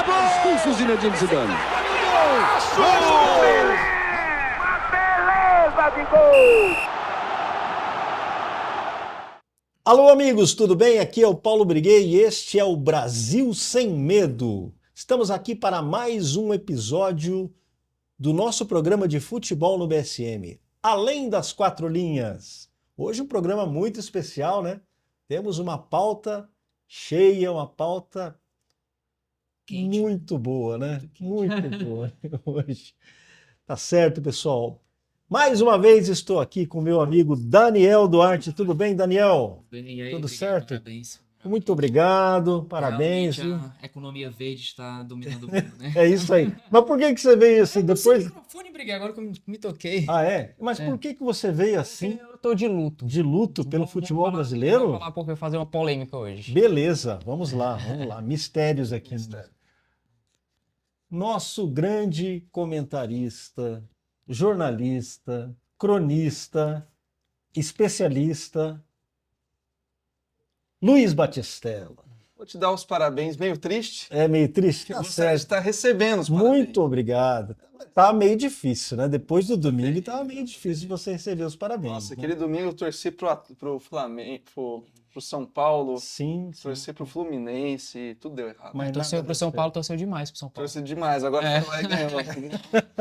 Expulso Zinedine Zidane. Beleza de gol! Alô, amigos, tudo bem? Aqui é o Paulo Briguet e este é o Brasil Sem Medo. Estamos aqui para mais um episódio do nosso programa de futebol no BSM, Além das Quatro Linhas. Hoje um programa muito especial, né? Temos uma pauta cheia, uma pauta quente, muito boa, né? Muito boa hoje. Tá certo, pessoal. Mais uma vez estou aqui com meu amigo Daniel Duarte. Tudo bem, Daniel? Bem, e aí, Tudo obrigado, certo? Parabéns. Muito obrigado, parabéns. Realmente a economia verde está dominando o mundo, né? É isso aí. Mas por que você veio assim depois? Microfone, briguei agora que eu me toquei. Ah, é? Mas por que você veio assim? Eu tô de luto. De luto pelo futebol brasileiro? Vou falar porque eu vou fazer uma polêmica hoje. Beleza, vamos lá. Mistérios aqui. Nosso grande comentarista, jornalista, cronista, especialista, Luiz Batistella. Vou te dar os parabéns, meio triste. É meio triste? Tá Você certo. está recebendo os parabéns. Muito obrigado. Tá meio difícil, né? Depois do domingo tava meio difícil de você receber os parabéns. Nossa, né? aquele domingo eu torci pro Flamengo, pro São Paulo, Sim. torci pro Fluminense, tudo deu errado. Mas Torceu nada pro São deu Paulo, torceu demais pro São Paulo. Torci demais, agora foi lá e ganhou.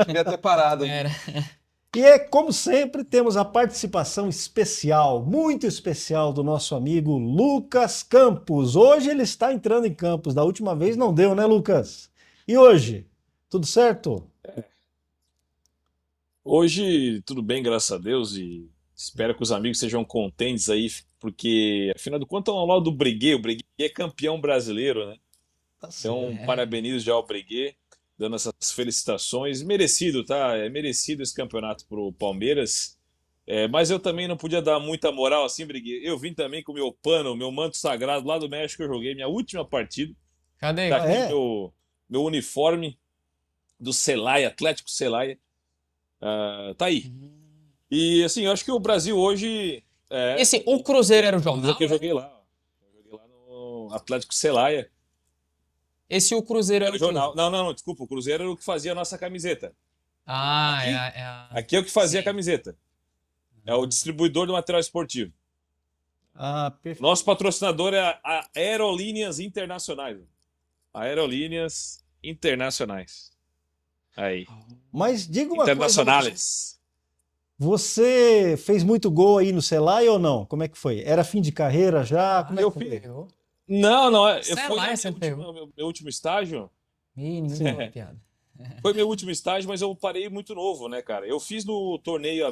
Devia ter parado. Era. E é, como sempre, temos a participação especial, muito especial, do nosso amigo Lucas Campos. Hoje ele está entrando em Campos. Da última vez não deu, né, Lucas? E hoje? Tudo certo? Hoje tudo bem, graças a Deus, e espero que os amigos sejam contentes aí, porque afinal de contas, ao lado do Briguet, o Briguet é campeão brasileiro, né? Tá Então, certo. parabenizo já ao Briguet, dando essas felicitações. Merecido, tá? É merecido esse campeonato pro Palmeiras. Mas eu também não podia dar muita moral assim, Briguet. Eu vim também com o meu pano, meu manto sagrado lá do México, eu joguei minha última partida. Cadê? Tá aqui é? meu uniforme do Celaya, Atlético Celaya. Tá aí. E assim, eu acho que o Brasil hoje. O Cruzeiro era o Mas jornal? é que eu joguei lá. Eu joguei lá no Atlético Celaya. O Cruzeiro Era era o jornal. Não, desculpa. O Cruzeiro era o que fazia a nossa camiseta. Ah, Aqui é o que fazia a Sim. camiseta. É o distribuidor do material esportivo. Ah, perfeito. Nosso patrocinador é a Aerolíneas Internacionais. Aerolíneas Internacionais. Aí. Mas diga uma coisa. Internacionales. Você fez muito gol aí no Celaya ou não? Como é que foi? Era fim de carreira já? Como é eu que foi? Pegou. Não. Celaya Foi você meu último estágio. Ih, ninguém falou a piada. Foi meu último estágio, mas eu parei muito novo, né, cara? Eu fiz no torneio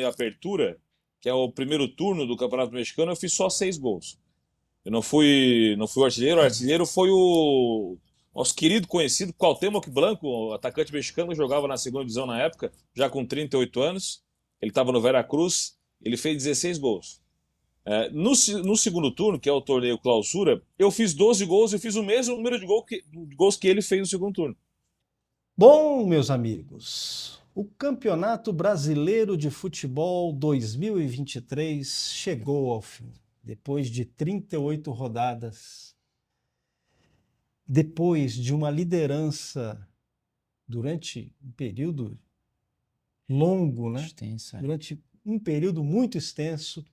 Apertura, que é o primeiro turno do Campeonato Mexicano, eu fiz só 6 gols. Eu não fui o artilheiro. O artilheiro foi o nosso querido conhecido Cuauhtémoc Blanco, o atacante mexicano, jogava na segunda divisão na época, já com 38 anos. Ele estava no Veracruz, ele fez 16 gols. No segundo turno, que é o torneio Clausura, eu fiz 12 gols e fiz o mesmo número de gols que ele fez no segundo turno. Bom, meus amigos, o Campeonato Brasileiro de Futebol 2023 chegou ao fim, depois de 38 rodadas. Depois de uma liderança durante um período longo, né? Extenso, Durante um período muito extenso,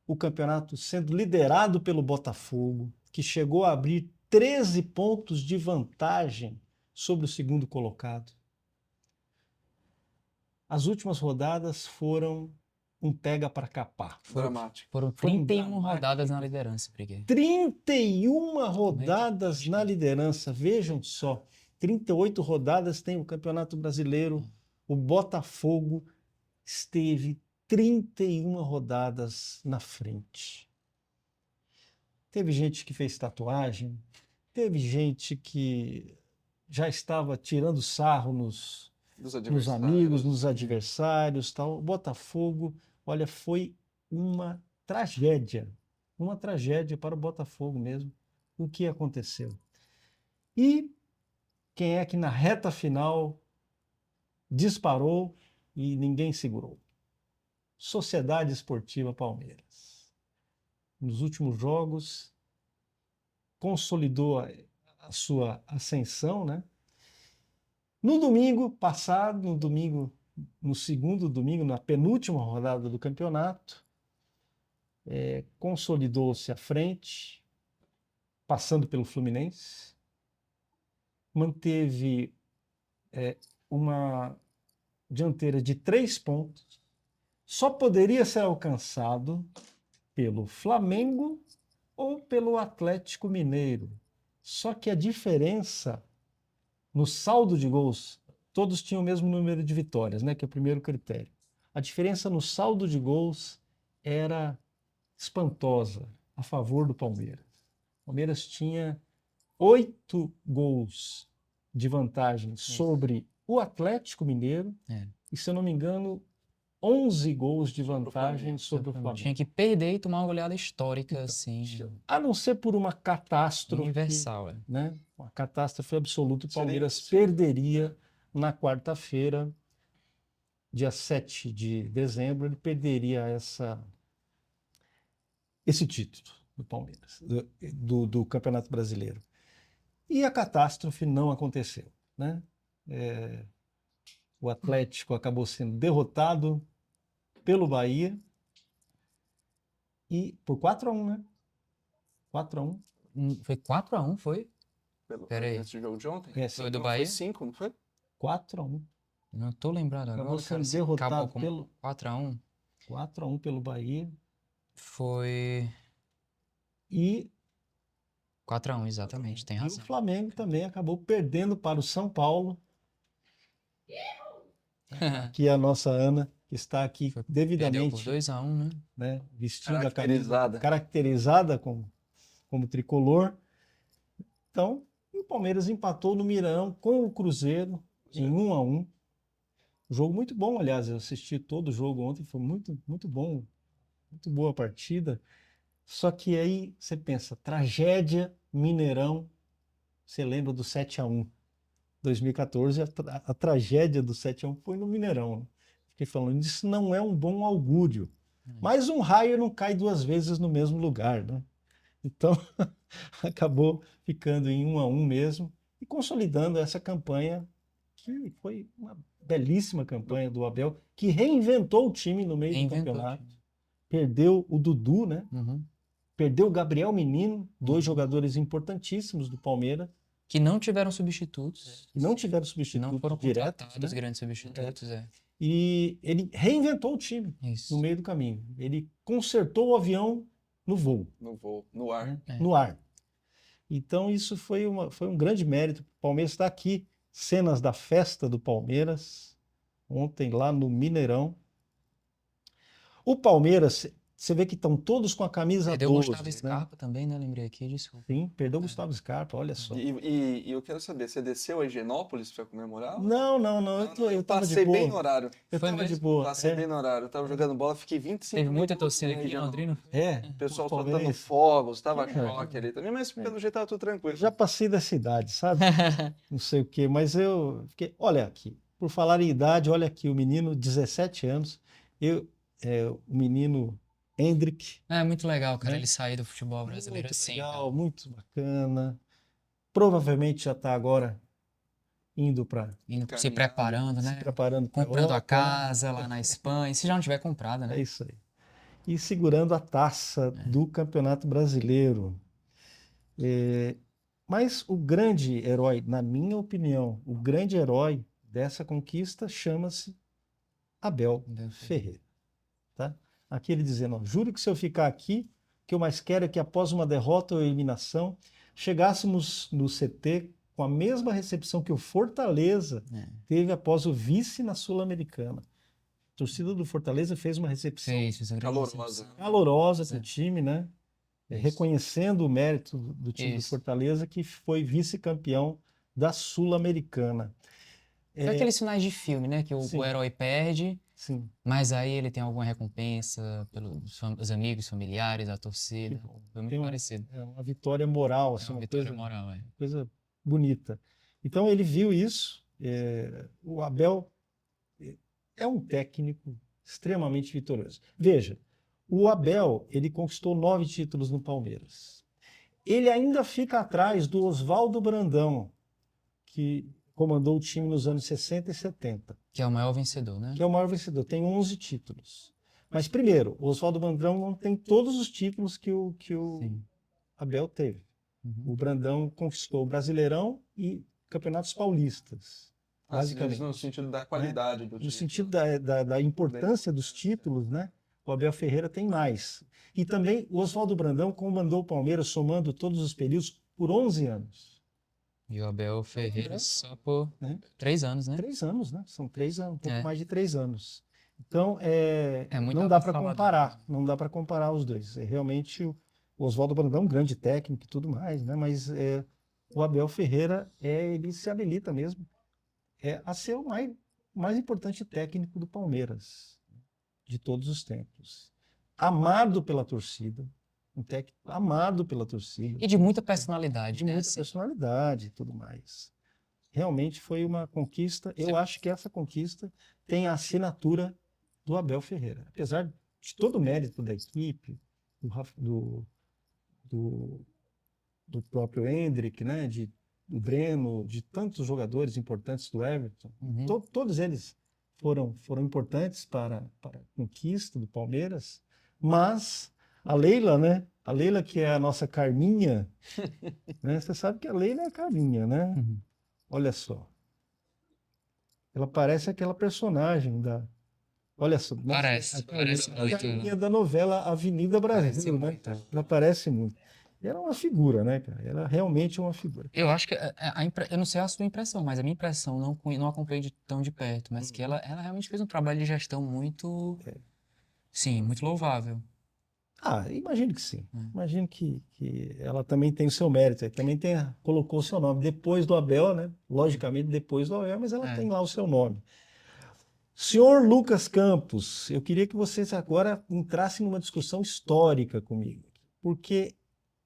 o campeonato sendo liderado pelo Botafogo, que chegou a abrir 13 pontos de vantagem sobre o segundo colocado. As últimas rodadas foram um pega para capar. Dramático. Foram 31 rodadas na liderança, Briguet. 31 rodadas na liderança, vejam só. 38 rodadas tem o Campeonato Brasileiro. O Botafogo esteve 31 rodadas na frente. Teve gente que fez tatuagem, teve gente que já estava tirando sarro nos amigos, nos adversários, tal. O Botafogo, olha, foi uma tragédia para o Botafogo mesmo, o que aconteceu. E quem é que na reta final disparou e ninguém segurou? Sociedade Esportiva Palmeiras. Nos últimos jogos, consolidou a sua ascensão, né? No domingo passado, no segundo domingo, na penúltima rodada do campeonato, consolidou-se à frente, passando pelo Fluminense, manteve uma dianteira de 3 pontos, só poderia ser alcançado pelo Flamengo ou pelo Atlético Mineiro. Só que a diferença no saldo de gols, todos tinham o mesmo número de vitórias, né, que é o primeiro critério. A diferença no saldo de gols era espantosa a favor do Palmeiras. O Palmeiras tinha 8 gols de vantagem sobre o Atlético Mineiro e, se eu não me engano, 11 gols de vantagem sobre o Flamengo. Tinha que perder e tomar uma goleada histórica, assim. A não ser por uma catástrofe. Universal, né? Uma catástrofe absoluta. O Palmeiras perderia na quarta-feira, dia 7 de dezembro, ele perderia esse título do Palmeiras, do Campeonato Brasileiro. E a catástrofe não aconteceu, né? O Atlético acabou sendo derrotado pelo Bahia e por 4-1, né? 4-1. Foi 4-1, foi? Pera aí. Esse jogo de ontem? Foi do Não, Bahia? Foi 5, não foi? 4-1. Não tô lembrado agora. Acabou sendo Cara, se derrotado acabou com pelo 4-1. 4-1 pelo Bahia. Foi E 4-1, exatamente, tem o razão. Flamengo também acabou perdendo para o São Paulo, que é a nossa Ana, que está aqui Perdeu por devidamente 2-1, né? vestindo a camisa, Caracterizada. caracterizada como tricolor. Então, o Palmeiras empatou no Mineirão com o Cruzeiro em 1-1. Jogo muito bom, aliás, eu assisti todo o jogo ontem, foi muito, muito bom, muito boa a partida. Só que aí você pensa, tragédia, Mineirão, você lembra do 7-1. 2014, a tragédia do 7-1 foi no Mineirão, né? Fiquei falando, isso não é um bom augúrio. Mas um raio não cai 2 vezes no mesmo lugar, né? Então, acabou ficando em 1-1 mesmo e consolidando essa campanha, que foi uma belíssima campanha do Abel, que reinventou o time no meio do campeonato. Perdeu o Dudu, né? Uhum. Perdeu o Gabriel Menino, 2 jogadores importantíssimos do Palmeiras, Que não tiveram substitutos. que não tiveram Não substitutos foram diretos, contratados né? grandes substitutos, E ele reinventou o time Isso. no meio do caminho. Ele consertou o avião no voo, No voo, no ar. né? É. No ar. Então isso foi um grande mérito. O Palmeiras está aqui, cenas da festa do Palmeiras, ontem lá no Mineirão. O Palmeiras, você vê que estão todos com a camisa Perdeu 12, o Gustavo né? Scarpa também, né? Lembrei aqui, desculpa. Sim, perdeu o Gustavo Scarpa, olha só. E eu quero saber, você desceu a Higienópolis para comemorar? Não, eu tava de Passei bem no boa. horário. Eu Foi tava de mesmo? boa. Passei bem no horário. Eu tava jogando bola, fiquei 25 Teve muita minutos torcida na aqui em região. Londrina. O pessoal soltando palmeirense. fogos, tava É. choque ali também, mas pelo jeito tava tudo tranquilo. Eu já passei da cidade, sabe? Não sei o quê, mas eu fiquei. Olha aqui, por falar em idade, olha aqui, o menino, 17 anos, o menino Hendrick. É muito legal, cara, Né? ele sair do futebol brasileiro Muito assim. legal, muito bacana. Provavelmente já está agora indo para Indo se Caminhando, preparando, se né? preparando pra Comprando a Europa, casa lá na Espanha, se já não tiver comprada, né? É né? isso aí. E segurando a taça do Campeonato Brasileiro. Mas o grande herói, na minha opinião, o grande herói dessa conquista chama-se Abel Ferreira. Tá? Aqui ele dizendo, ó, juro que se eu ficar aqui, o que eu mais quero é que após uma derrota ou eliminação, chegássemos no CT com a mesma recepção que o Fortaleza teve após o vice na Sul-Americana. A torcida do Fortaleza fez uma recepção Fez uma grande Calorosa. recepção. calorosa com o time, né? Isso. Reconhecendo o mérito do time Isso. do Fortaleza, que foi vice-campeão da Sul-Americana. Foi aqueles finais de filme, né? Que Sim. o herói perde, Sim. mas aí ele tem alguma recompensa pelos os amigos, familiares, a torcida. Que bom. Foi muito Tem parecido. É uma vitória moral, É assim, uma uma vitória coisa, moral, é. coisa bonita. Então ele viu isso. O Abel é um técnico extremamente vitorioso. Veja, o Abel ele conquistou 9 títulos no Palmeiras. Ele ainda fica atrás do Oswaldo Brandão, que comandou o time nos anos 60 e 70, Que é o maior vencedor, né? que é o maior vencedor, tem 11 títulos. Mas primeiro, o Oswaldo Brandão não tem todos os títulos que o Sim. Abel teve. Uhum. O Brandão conquistou o Brasileirão e Campeonatos Paulistas, basicamente. No sentido da qualidade do No time. sentido da importância dos títulos, né? O Abel Ferreira tem mais. E também o Oswaldo Brandão comandou o Palmeiras, somando todos os períodos, por 11 anos. E o Abel Ferreira só por Né? 3 anos, né? 3 anos, né? São 3 anos, um pouco É. mais de 3 anos. Então, muito não dá para avassalador. comparar. Não dá para comparar os dois. É realmente o Oswaldo Brandão é um grande técnico e tudo mais, né? Mas o Abel Ferreira, ele se habilita mesmo a ser o mais importante técnico do Palmeiras de todos os tempos. Amado pela torcida, um técnico amado pela torcida, E de muita personalidade, de né? muita Assim, personalidade e tudo mais. Realmente foi uma conquista. Eu acho que essa conquista tem a assinatura do Abel Ferreira. Apesar de todo o mérito da equipe, do próprio Endrick, né? Do Breno, de tantos jogadores importantes do Everton, uhum. todos eles foram importantes para a conquista do Palmeiras, mas a Leila, né? A Leila, que é a nossa Carminha, né? Você sabe que a Leila é a Carminha, né? Uhum. Olha só. Ela parece aquela personagem da. Olha só. Nossa, Parece a muito. Carminha da novela Avenida Brasil, né? Ela parece muito. E ela é uma figura, né, cara? Ela realmente é uma figura. Eu acho que eu não sei a sua impressão, mas a minha impressão, não acompanhei tão de perto, mas que ela realmente fez um trabalho de gestão muito, sim, muito louvável. Ah, imagino que sim. Imagino que ela também tem o seu mérito. Também colocou o seu nome. Depois do Abel, né? Logicamente, depois do Abel, mas ela tem lá o seu nome. Senhor Lucas Campos, eu queria que vocês agora entrassem numa discussão histórica comigo. Porque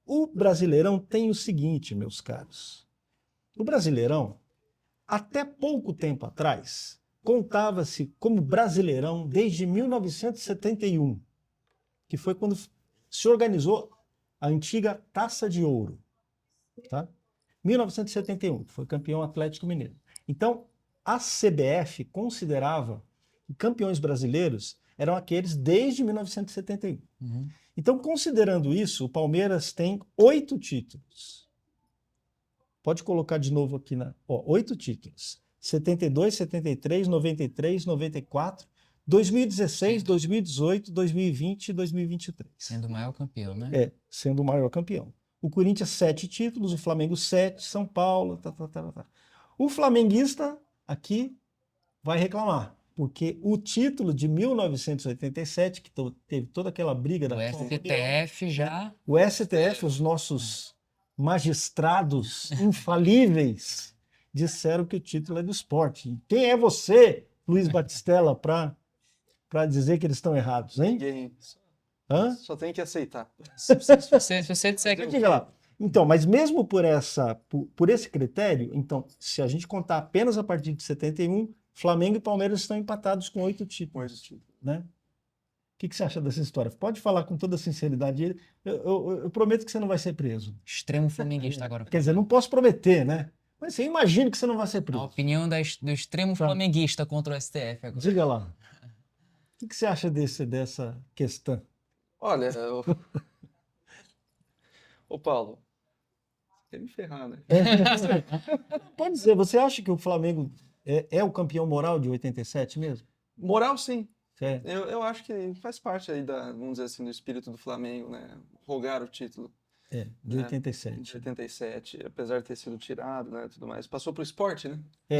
o Brasileirão tem o seguinte, meus caros. O Brasileirão, até pouco tempo atrás, contava-se como Brasileirão desde 1971, que foi quando se organizou a antiga Taça de Ouro. Tá? 1971, foi campeão Atlético Mineiro. Então, a CBF considerava que campeões brasileiros eram aqueles desde 1971. Uhum. Então, considerando isso, o Palmeiras tem 8 títulos. Pode colocar de novo aqui, 8 títulos. 72, 73, 93, 94, 2016, 2018, 2020 e 2023. Sendo o maior campeão, né? Sendo o maior campeão. O Corinthians, 7 títulos, o Flamengo, 7, São Paulo, O flamenguista aqui vai reclamar, porque o título de 1987, que teve toda aquela briga O STF já... O STF, os nossos magistrados infalíveis, disseram que o título é do Sport. E quem é você, Luiz Batistella, para dizer que eles estão errados, hein? Ninguém. Hã? Só tem que aceitar. Se você disser que... Diga lá. Então, mas mesmo por esse critério, então, se a gente contar apenas a partir de 71, Flamengo e Palmeiras estão empatados com 8 títulos. Né? O que você acha dessa história? Pode falar com toda sinceridade. Eu prometo que você não vai ser preso. Extremo flamenguista agora. Quer dizer, não posso prometer, né? Mas você imagina que você não vai ser A preso. opinião do extremo flamenguista contra o STF agora. Diga lá. O que você acha dessa questão? Olha, ô Paulo, quer me ferrar, né? Pode dizer, você acha que o Flamengo é o campeão moral de 87 mesmo? Moral, sim. É. Eu acho que faz parte aí vamos dizer assim, do espírito do Flamengo, né? Rogar o título. De 87. De 87, apesar de ter sido tirado, né, tudo mais. Passou pro esporte, né?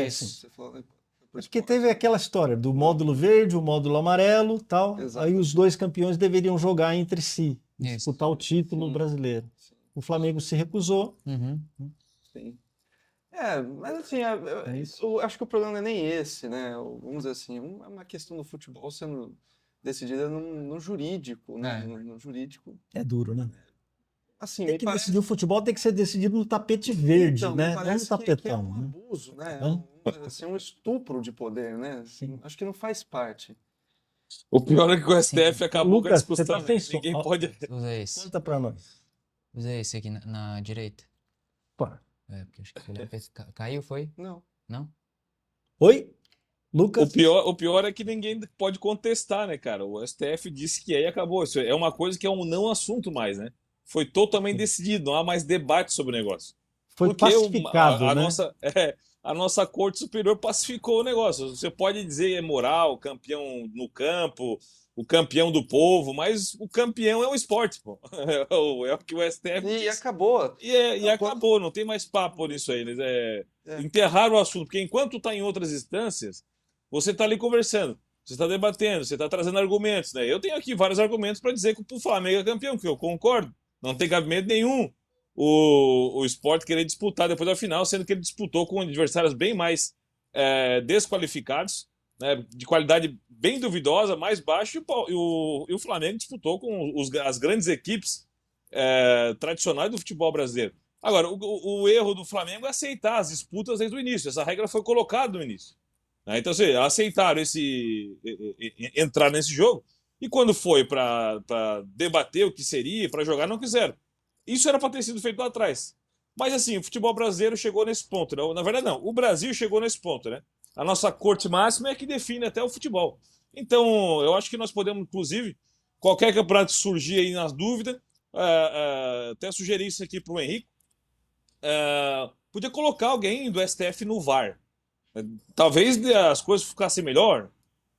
Sim. Você falou, né? Porque teve aquela história do módulo verde, o módulo amarelo, tal. Exato. Aí os dois campeões deveriam jogar entre si, Isso. disputar o título brasileiro. Sim. O Flamengo se recusou. Uhum. Sim. Mas assim, isso. eu acho que o problema não é nem esse, né? Vamos dizer assim, é uma questão do futebol sendo decidida no jurídico, né? No jurídico. É duro, né? Assim, Tem que decidir o futebol, tem que ser decidido no tapete verde, então, né? me Não no parece que é tapetão. um né? abuso, né? Hã? Assim, um estupro de poder, né? Sim. Acho que não faz parte. O pior é que o STF acabou com a Lucas, você discussão, tá sem né? som. Ninguém Ó. pode. Usa esse. Conta pra nós. Usei esse aqui na direita. Pá. Porque acho que ele caiu, foi? Não. Não? Oi? Lucas? O pior é que ninguém pode contestar, né, cara? O STF disse que é e acabou. Isso é uma coisa que é um não assunto mais, né? Foi totalmente decidido, não há mais debate sobre o negócio. Foi Porque pacificado, né? a nossa Corte Superior pacificou o negócio. Você pode dizer é moral, campeão no campo, o campeão do povo, mas o campeão é o esporte, pô. É o que o STF E disse. acabou. E acabou, não tem mais papo nisso aí. Eles enterraram o assunto, porque enquanto está em outras instâncias, você está ali conversando, você está debatendo, você está trazendo argumentos, né? Eu tenho aqui vários argumentos para dizer que o Flamengo é campeão, que eu concordo. Não tem cabimento nenhum o Sport querer disputar depois da final, sendo que ele disputou com adversários bem mais desqualificados, né, de qualidade bem duvidosa, mais baixa, e o Flamengo disputou com as grandes equipes tradicionais do futebol brasileiro. Agora, o erro do Flamengo é aceitar as disputas desde o início. Essa regra foi colocada no início. Né? Então, assim, aceitaram entrar nesse jogo, e quando foi para debater o que seria, para jogar, não quiseram. Isso era para ter sido feito lá atrás. Mas, assim, o futebol brasileiro chegou nesse ponto. Né? Na verdade, não. O Brasil chegou nesse ponto, né? A nossa corte máxima é que define até o futebol. Então, eu acho que nós podemos, inclusive, qualquer campeonato surgir aí nas dúvidas, até sugerir isso aqui para o Henrique, podia colocar alguém do STF no VAR. Talvez as coisas ficassem melhor,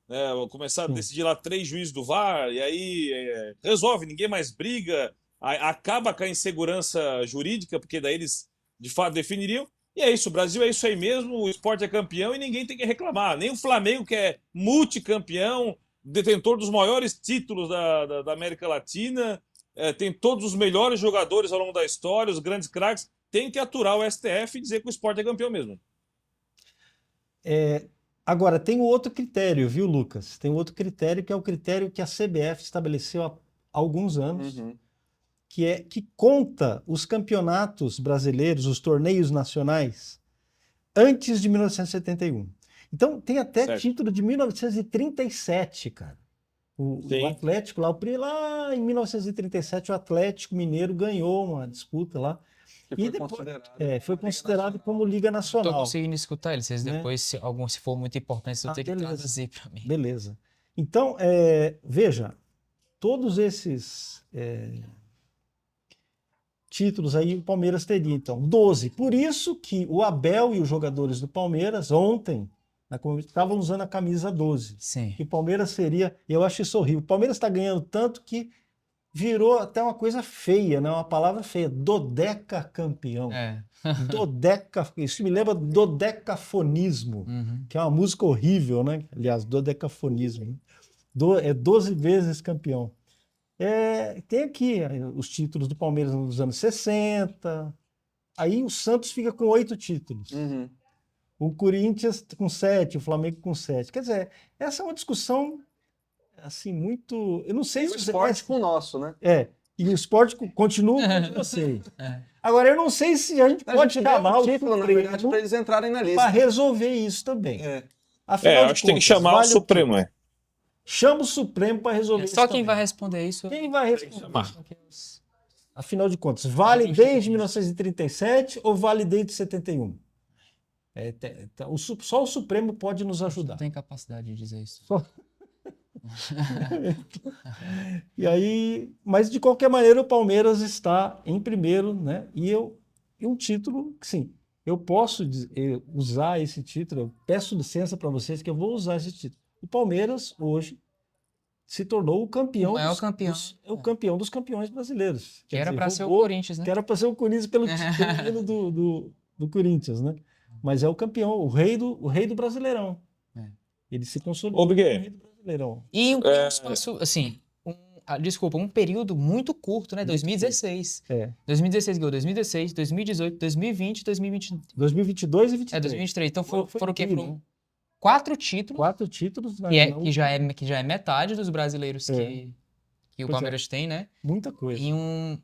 né? Começar a decidir lá 3 juízes do VAR, e aí resolve, ninguém mais briga, acaba com a insegurança jurídica, porque daí eles de fato definiriam. E é isso, o Brasil é isso aí mesmo, o esporte é campeão e ninguém tem que reclamar. Nem o Flamengo, que é multicampeão, detentor dos maiores títulos da América Latina, tem todos os melhores jogadores ao longo da história, os grandes craques, tem que aturar o STF e dizer que o esporte é campeão mesmo. Agora, tem um outro critério, viu, Lucas? Tem um outro critério, que é o critério que a CBF estabeleceu há alguns anos, que conta os campeonatos brasileiros, os torneios nacionais, antes de 1971. Então, tem até título de 1937, cara. O Atlético, lá em 1937, o Atlético Mineiro ganhou uma disputa lá. E depois foi considerado como Liga Nacional. Não tô conseguindo escutar ele. Vocês depois, se for muito importante, eu tenho que traduzir para mim. Beleza. Então, veja, todos esses títulos aí o Palmeiras teria, então, 12. Por isso que o Abel e os jogadores do Palmeiras, ontem, estavam usando a camisa 12. Sim. Que o Palmeiras seria, eu acho isso horrível. O Palmeiras está ganhando tanto que virou até uma coisa feia, né? Uma palavra feia, dodeca campeão. Isso me lembra dodecafonismo, que é uma música horrível, né? Aliás, dodecafonismo. Né? 12 vezes campeão. Tem aqui os títulos do Palmeiras nos anos 60. Aí o Santos fica com 8 títulos. O Corinthians com 7, o Flamengo com 7. Quer dizer, essa é uma discussão assim, muito... Eu não sei se... o esporte com o nosso, né? E o esporte continua com vocês. Agora, eu não sei se a gente pode chamar o título, na verdade, para eles entrarem na lista. Para resolver isso também. Acho que tem que chamar o Supremo, Chama o Supremo para resolver isso. Só quem vai responder isso? Quem vai responder? Afinal de contas, vale desde 1937 ou vale desde 71? Só o Supremo pode nos ajudar. Não tem capacidade de dizer isso. E aí, mas de qualquer maneira o Palmeiras está em primeiro, né? E um título, sim, eu posso usar esse título, eu peço licença para vocês que eu vou usar esse título. O Palmeiras hoje se tornou o campeão, o campeão dos campeões brasileiros. Que era para ser o Corinthians, né? Que era para ser o Corinthians pelo título do Corinthians, né? Mas é o campeão, o rei do Brasileirão. Ele se consolidou como o rei do Brasileirão. E um espaço, assim, um período muito curto, né? 2016. 2016 ganhou 2016, 2018, 2020, 2022. 2022 e 2023. 2023. Então foram o quê? Foram 4 títulos. 4 títulos. Que já é metade dos brasileiros que o Palmeiras tem, né? Muita coisa. Em um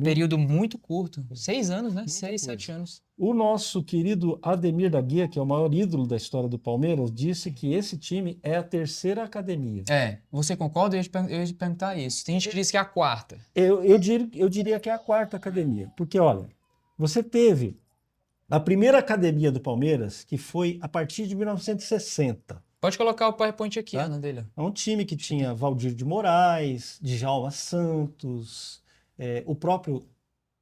período muito curto. 6 anos, né? 6, 7 anos. O nosso querido Ademir da Guia, que é o maior ídolo da história do Palmeiras, disse que esse time é a terceira academia. Você concorda? Eu ia te perguntar isso. Tem gente que diz que é a quarta. Eu diria que é a quarta academia, porque, olha, você teve a primeira academia do Palmeiras, que foi a partir de 1960. Pode colocar o PowerPoint aqui, Tá. Ana dele. É um time que tinha Valdir de Moraes, Djalma Santos, o próprio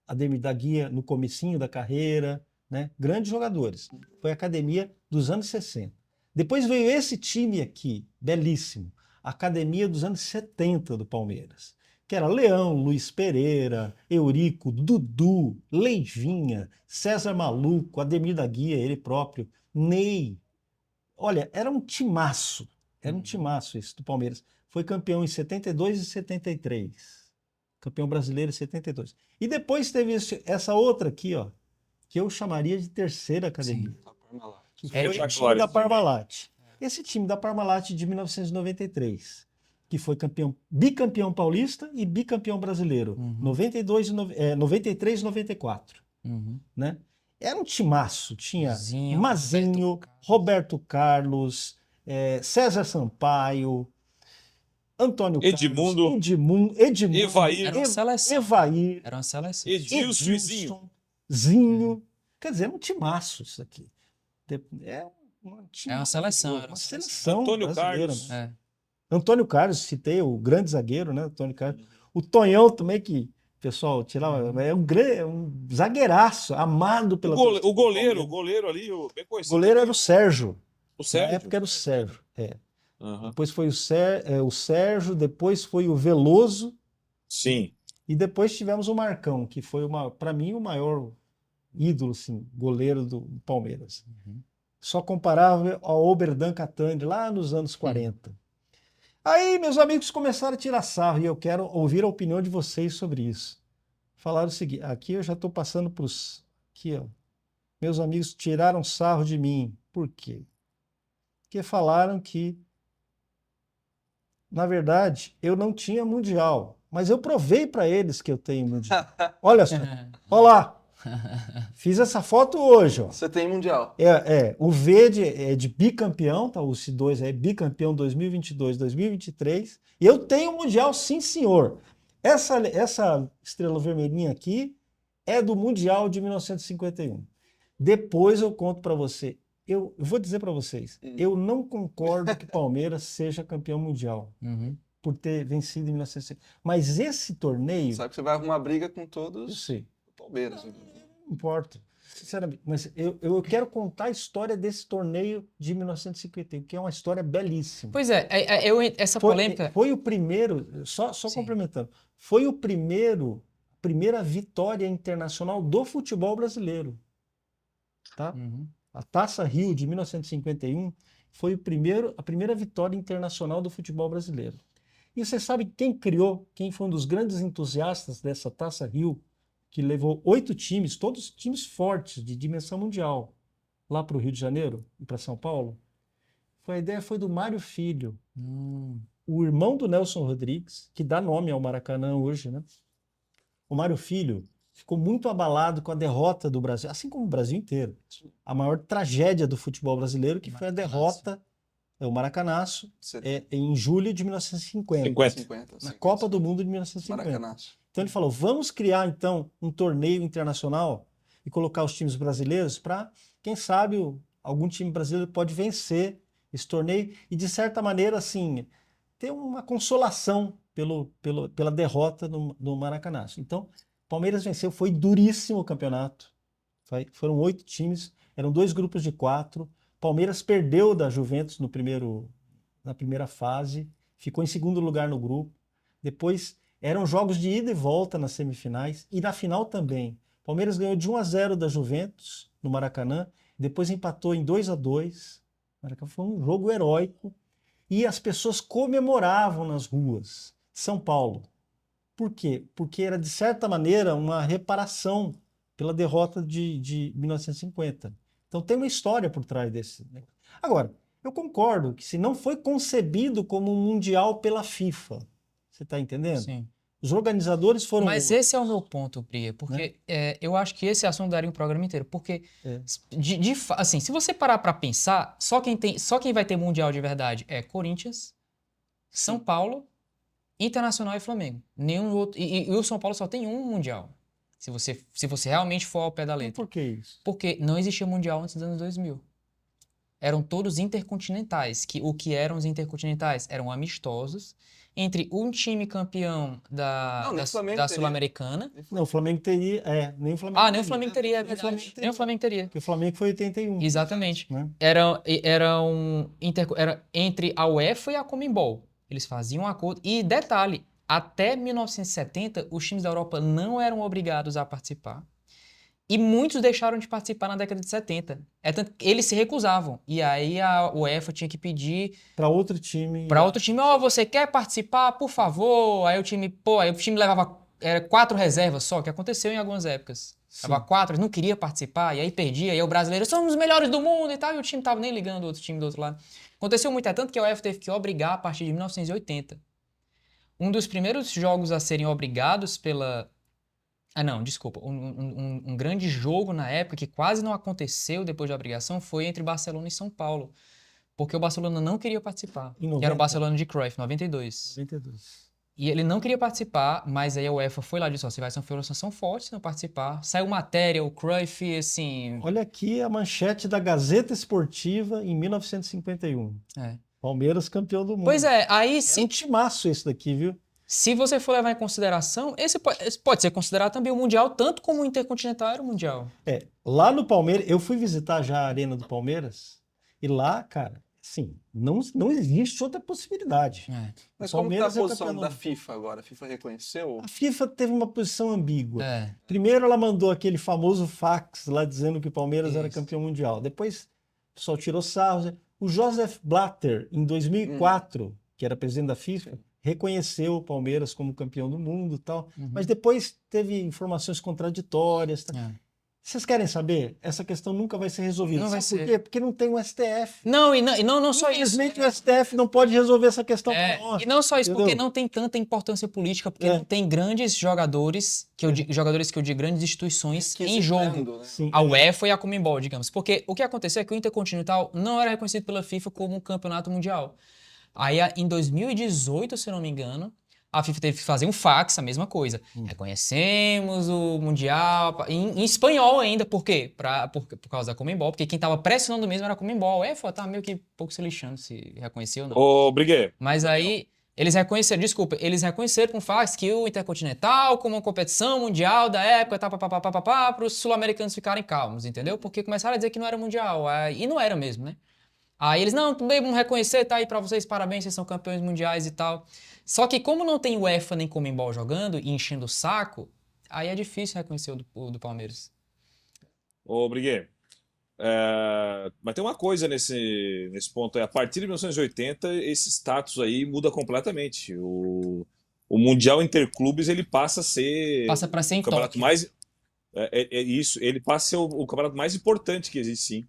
Ademir da Guia no comecinho da carreira, né? Grandes jogadores. Foi a academia dos anos 60. Depois veio esse time aqui, belíssimo, a academia dos anos 70 do Palmeiras, que era Leão, Luiz Pereira, Eurico, Dudu, Leivinha, César Maluco, Ademir da Guia, ele próprio, Ney. Olha, era um timaço esse do Palmeiras. Foi campeão em 72 e 73. Campeão brasileiro em 72. E depois teve essa outra aqui, ó, que eu chamaria de terceira academia. Que foi o time da Parmalat. Esse time da Parmalat de 1993, que foi bicampeão paulista e bicampeão brasileiro. 93 e 94. Né? Era um timaço. Tinha Mazinho, Roberto Carlos, César Sampaio, Antônio Edmundo, Carlos, Edmundo, Evair, Era uma seleção. Evair, Era uma seleção. Edilson e Zinho. Zinho. Quer dizer, é um timaço isso aqui. É uma seleção. Era uma seleção Antônio brasileira, Carlos. né? Antônio Carlos, citei o grande zagueiro, né? Antônio Carlos. O Tonhão também, que o pessoal tirava, é um zagueiraço, amado pela torcida. O goleiro ali, bem O conhecido. goleiro era o Sérgio. O Sérgio? Na época era o Sérgio, Uhum. Depois foi o Sérgio, depois foi o Veloso. Sim. E depois tivemos o Marcão, que foi, para mim, o maior ídolo, assim, goleiro do Palmeiras. Só comparável ao Oberdan Catani, lá nos anos 40. Aí, meus amigos começaram a tirar sarro, e eu quero ouvir a opinião de vocês sobre isso. Falaram o seguinte, aqui eu já estou passando para os... Aqui, ó. Meus amigos tiraram sarro de mim. Por quê? Porque falaram que, na verdade, eu não tinha mundial. Mas eu provei para eles que eu tenho mundial. Olha só. Olha lá. Fiz essa foto hoje, ó. Você tem mundial. O V é de bicampeão, tá? O C2 é bicampeão 2022, 2023. E eu tenho mundial, sim, senhor. Essa estrela vermelhinha aqui é do mundial de 1951. Depois eu conto para você. Eu vou dizer para vocês, eu não concordo que o Palmeiras seja campeão mundial por ter vencido em 1950. Mas esse torneio... Sabe que você vai arrumar briga com Eu todos sei. o Palmeiras. Não importa, sinceramente. Mas eu quero contar a história desse torneio de 1951, que é uma história belíssima. Pois é, essa polêmica... Foi o primeiro, só complementando, foi a primeira vitória internacional do futebol brasileiro. Tá? A Taça Rio de 1951 foi a primeira vitória internacional do futebol brasileiro. E você sabe quem foi um dos grandes entusiastas dessa Taça Rio, que levou 8 times, todos times fortes, de dimensão mundial, lá para o Rio de Janeiro e para São Paulo? A ideia foi do Mário Filho, o irmão do Nelson Rodrigues, que dá nome ao Maracanã hoje, né? O Mário Filho ficou muito abalado com a derrota do Brasil, assim como o Brasil inteiro. A maior tragédia do futebol brasileiro, que foi a derrota, o Maracanaço, em julho de 1950. Na Copa do Mundo de 1950. Maracanaço. Então ele falou, vamos criar então um torneio internacional e colocar os times brasileiros para, quem sabe, algum time brasileiro pode vencer esse torneio e, de certa maneira, assim, ter uma consolação pela derrota no Maracanaço. Então, Palmeiras venceu, foi duríssimo o campeonato. Foram 8 times, eram 2 grupos de 4. Palmeiras perdeu da Juventus na primeira fase, ficou em segundo lugar no grupo. Depois eram jogos de ida e volta nas semifinais e na final também. Palmeiras ganhou de 1-0 da Juventus no Maracanã, depois empatou em 2-2. Foi um jogo heróico e as pessoas comemoravam nas ruas de São Paulo. Por quê? Porque era, de certa maneira, uma reparação pela derrota de 1950. Então tem uma história por trás desse. Agora, eu concordo que se não foi concebido como um mundial pela FIFA, você está entendendo? Sim. Os organizadores foram... Mas esse é o meu ponto, Bria, porque eu acho que esse assunto daria um programa inteiro, porque assim, se você parar para pensar, só quem vai ter mundial de verdade é Corinthians, São Paulo, Internacional e Flamengo. Nenhum outro, e o São Paulo só tem um mundial. Se você realmente for ao pé da letra. Por que isso? Porque não existia mundial antes dos anos 2000. Eram todos intercontinentais. O que eram os intercontinentais? Eram amistosos entre um time campeão da Sul-Americana. Não, o Flamengo teria... nem o Flamengo Nem o Flamengo teria, é verdade. Nem o Flamengo teria. Porque o Flamengo foi 81. Exatamente. Né? Era entre a UEFA e a Conmebol. Eles faziam um acordo. E detalhe, até 1970, os times da Europa não eram obrigados a participar. E muitos deixaram de participar na década de 70. Tanto que eles se recusavam. E aí a UEFA tinha que pedir... Para outro time... Você quer participar? Por favor. Aí o time levava 4 reservas só, que aconteceu em algumas épocas. Levava 4, não queria participar, e aí perdia. E aí o brasileiro, somos os melhores do mundo e tal. E o time não tava nem ligando o outro time do outro lado. Aconteceu muito, tanto que a UEFA teve que obrigar a partir de 1980. Um dos primeiros jogos a serem obrigados pela... desculpa. Um grande jogo na época, que quase não aconteceu depois da obrigação, foi entre Barcelona e São Paulo. Porque o Barcelona não queria participar. Que era o Barcelona de Cruyff, 92. E ele não queria participar, mas aí a UEFA foi lá e disse, você vai sofrer uma sanção forte se não participar. Saiu matéria, o Cruyff, assim... Olha aqui a manchete da Gazeta Esportiva em 1951. Palmeiras campeão do mundo. Pois é, aí... É um timaço esse daqui, viu? Se você for levar em consideração, esse pode ser considerado também o Mundial, tanto como o Intercontinental era o Mundial. Lá no Palmeiras, eu fui visitar já a Arena do Palmeiras, e lá, cara, assim, não existe outra possibilidade. Mas como está a posição da FIFA agora? A FIFA reconheceu? A FIFA teve uma posição ambígua. Primeiro ela mandou aquele famoso fax lá dizendo que o Palmeiras era campeão mundial. Depois o pessoal tirou sarro. O Joseph Blatter, em 2004, que era presidente da FIFA, reconheceu o Palmeiras como campeão do mundo e tal, mas depois teve informações contraditórias. Vocês querem saber? Essa questão nunca vai ser resolvida. Sabe por quê? Porque não tem o STF. Não só isso. Infelizmente o STF não pode resolver essa questão pra nós. E não só isso, entendeu? porque não tem tanta importância política, porque não tem grandes jogadores, jogadores que eu digo grandes instituições em jogo. Né? A UEFA e a Conmebol, digamos. Porque o que aconteceu é que o Intercontinental não era reconhecido pela FIFA como um campeonato mundial. Aí, em 2018, se eu não me engano, a FIFA teve que fazer um fax, a mesma coisa. Reconhecemos o Mundial, em espanhol ainda, por quê? Por causa da Conmebol, porque quem tava pressionando mesmo era a Conmebol. Tava meio que pouco se lixando se reconheceu ou não. Ô, Briguet. Mas aí, eles reconheceram com fax que o Intercontinental, como uma competição mundial da época, para os sul-americanos ficarem calmos, entendeu? Porque começaram a dizer que não era mundial, e não era mesmo, né? Aí eles, tudo bem, vamos reconhecer, tá aí pra vocês, parabéns, vocês são campeões mundiais e tal. Só que como não tem UEFA nem Conmebol jogando e enchendo o saco, aí é difícil reconhecer o do Palmeiras. Ô, Briguet, mas tem uma coisa nesse ponto, a partir de 1980, esse status aí muda completamente. O Mundial Interclubes, ele passa a ser... Passa pra ser em campeonato Tóquio. mais... isso, ele passa a ser o campeonato mais importante que existe, sim.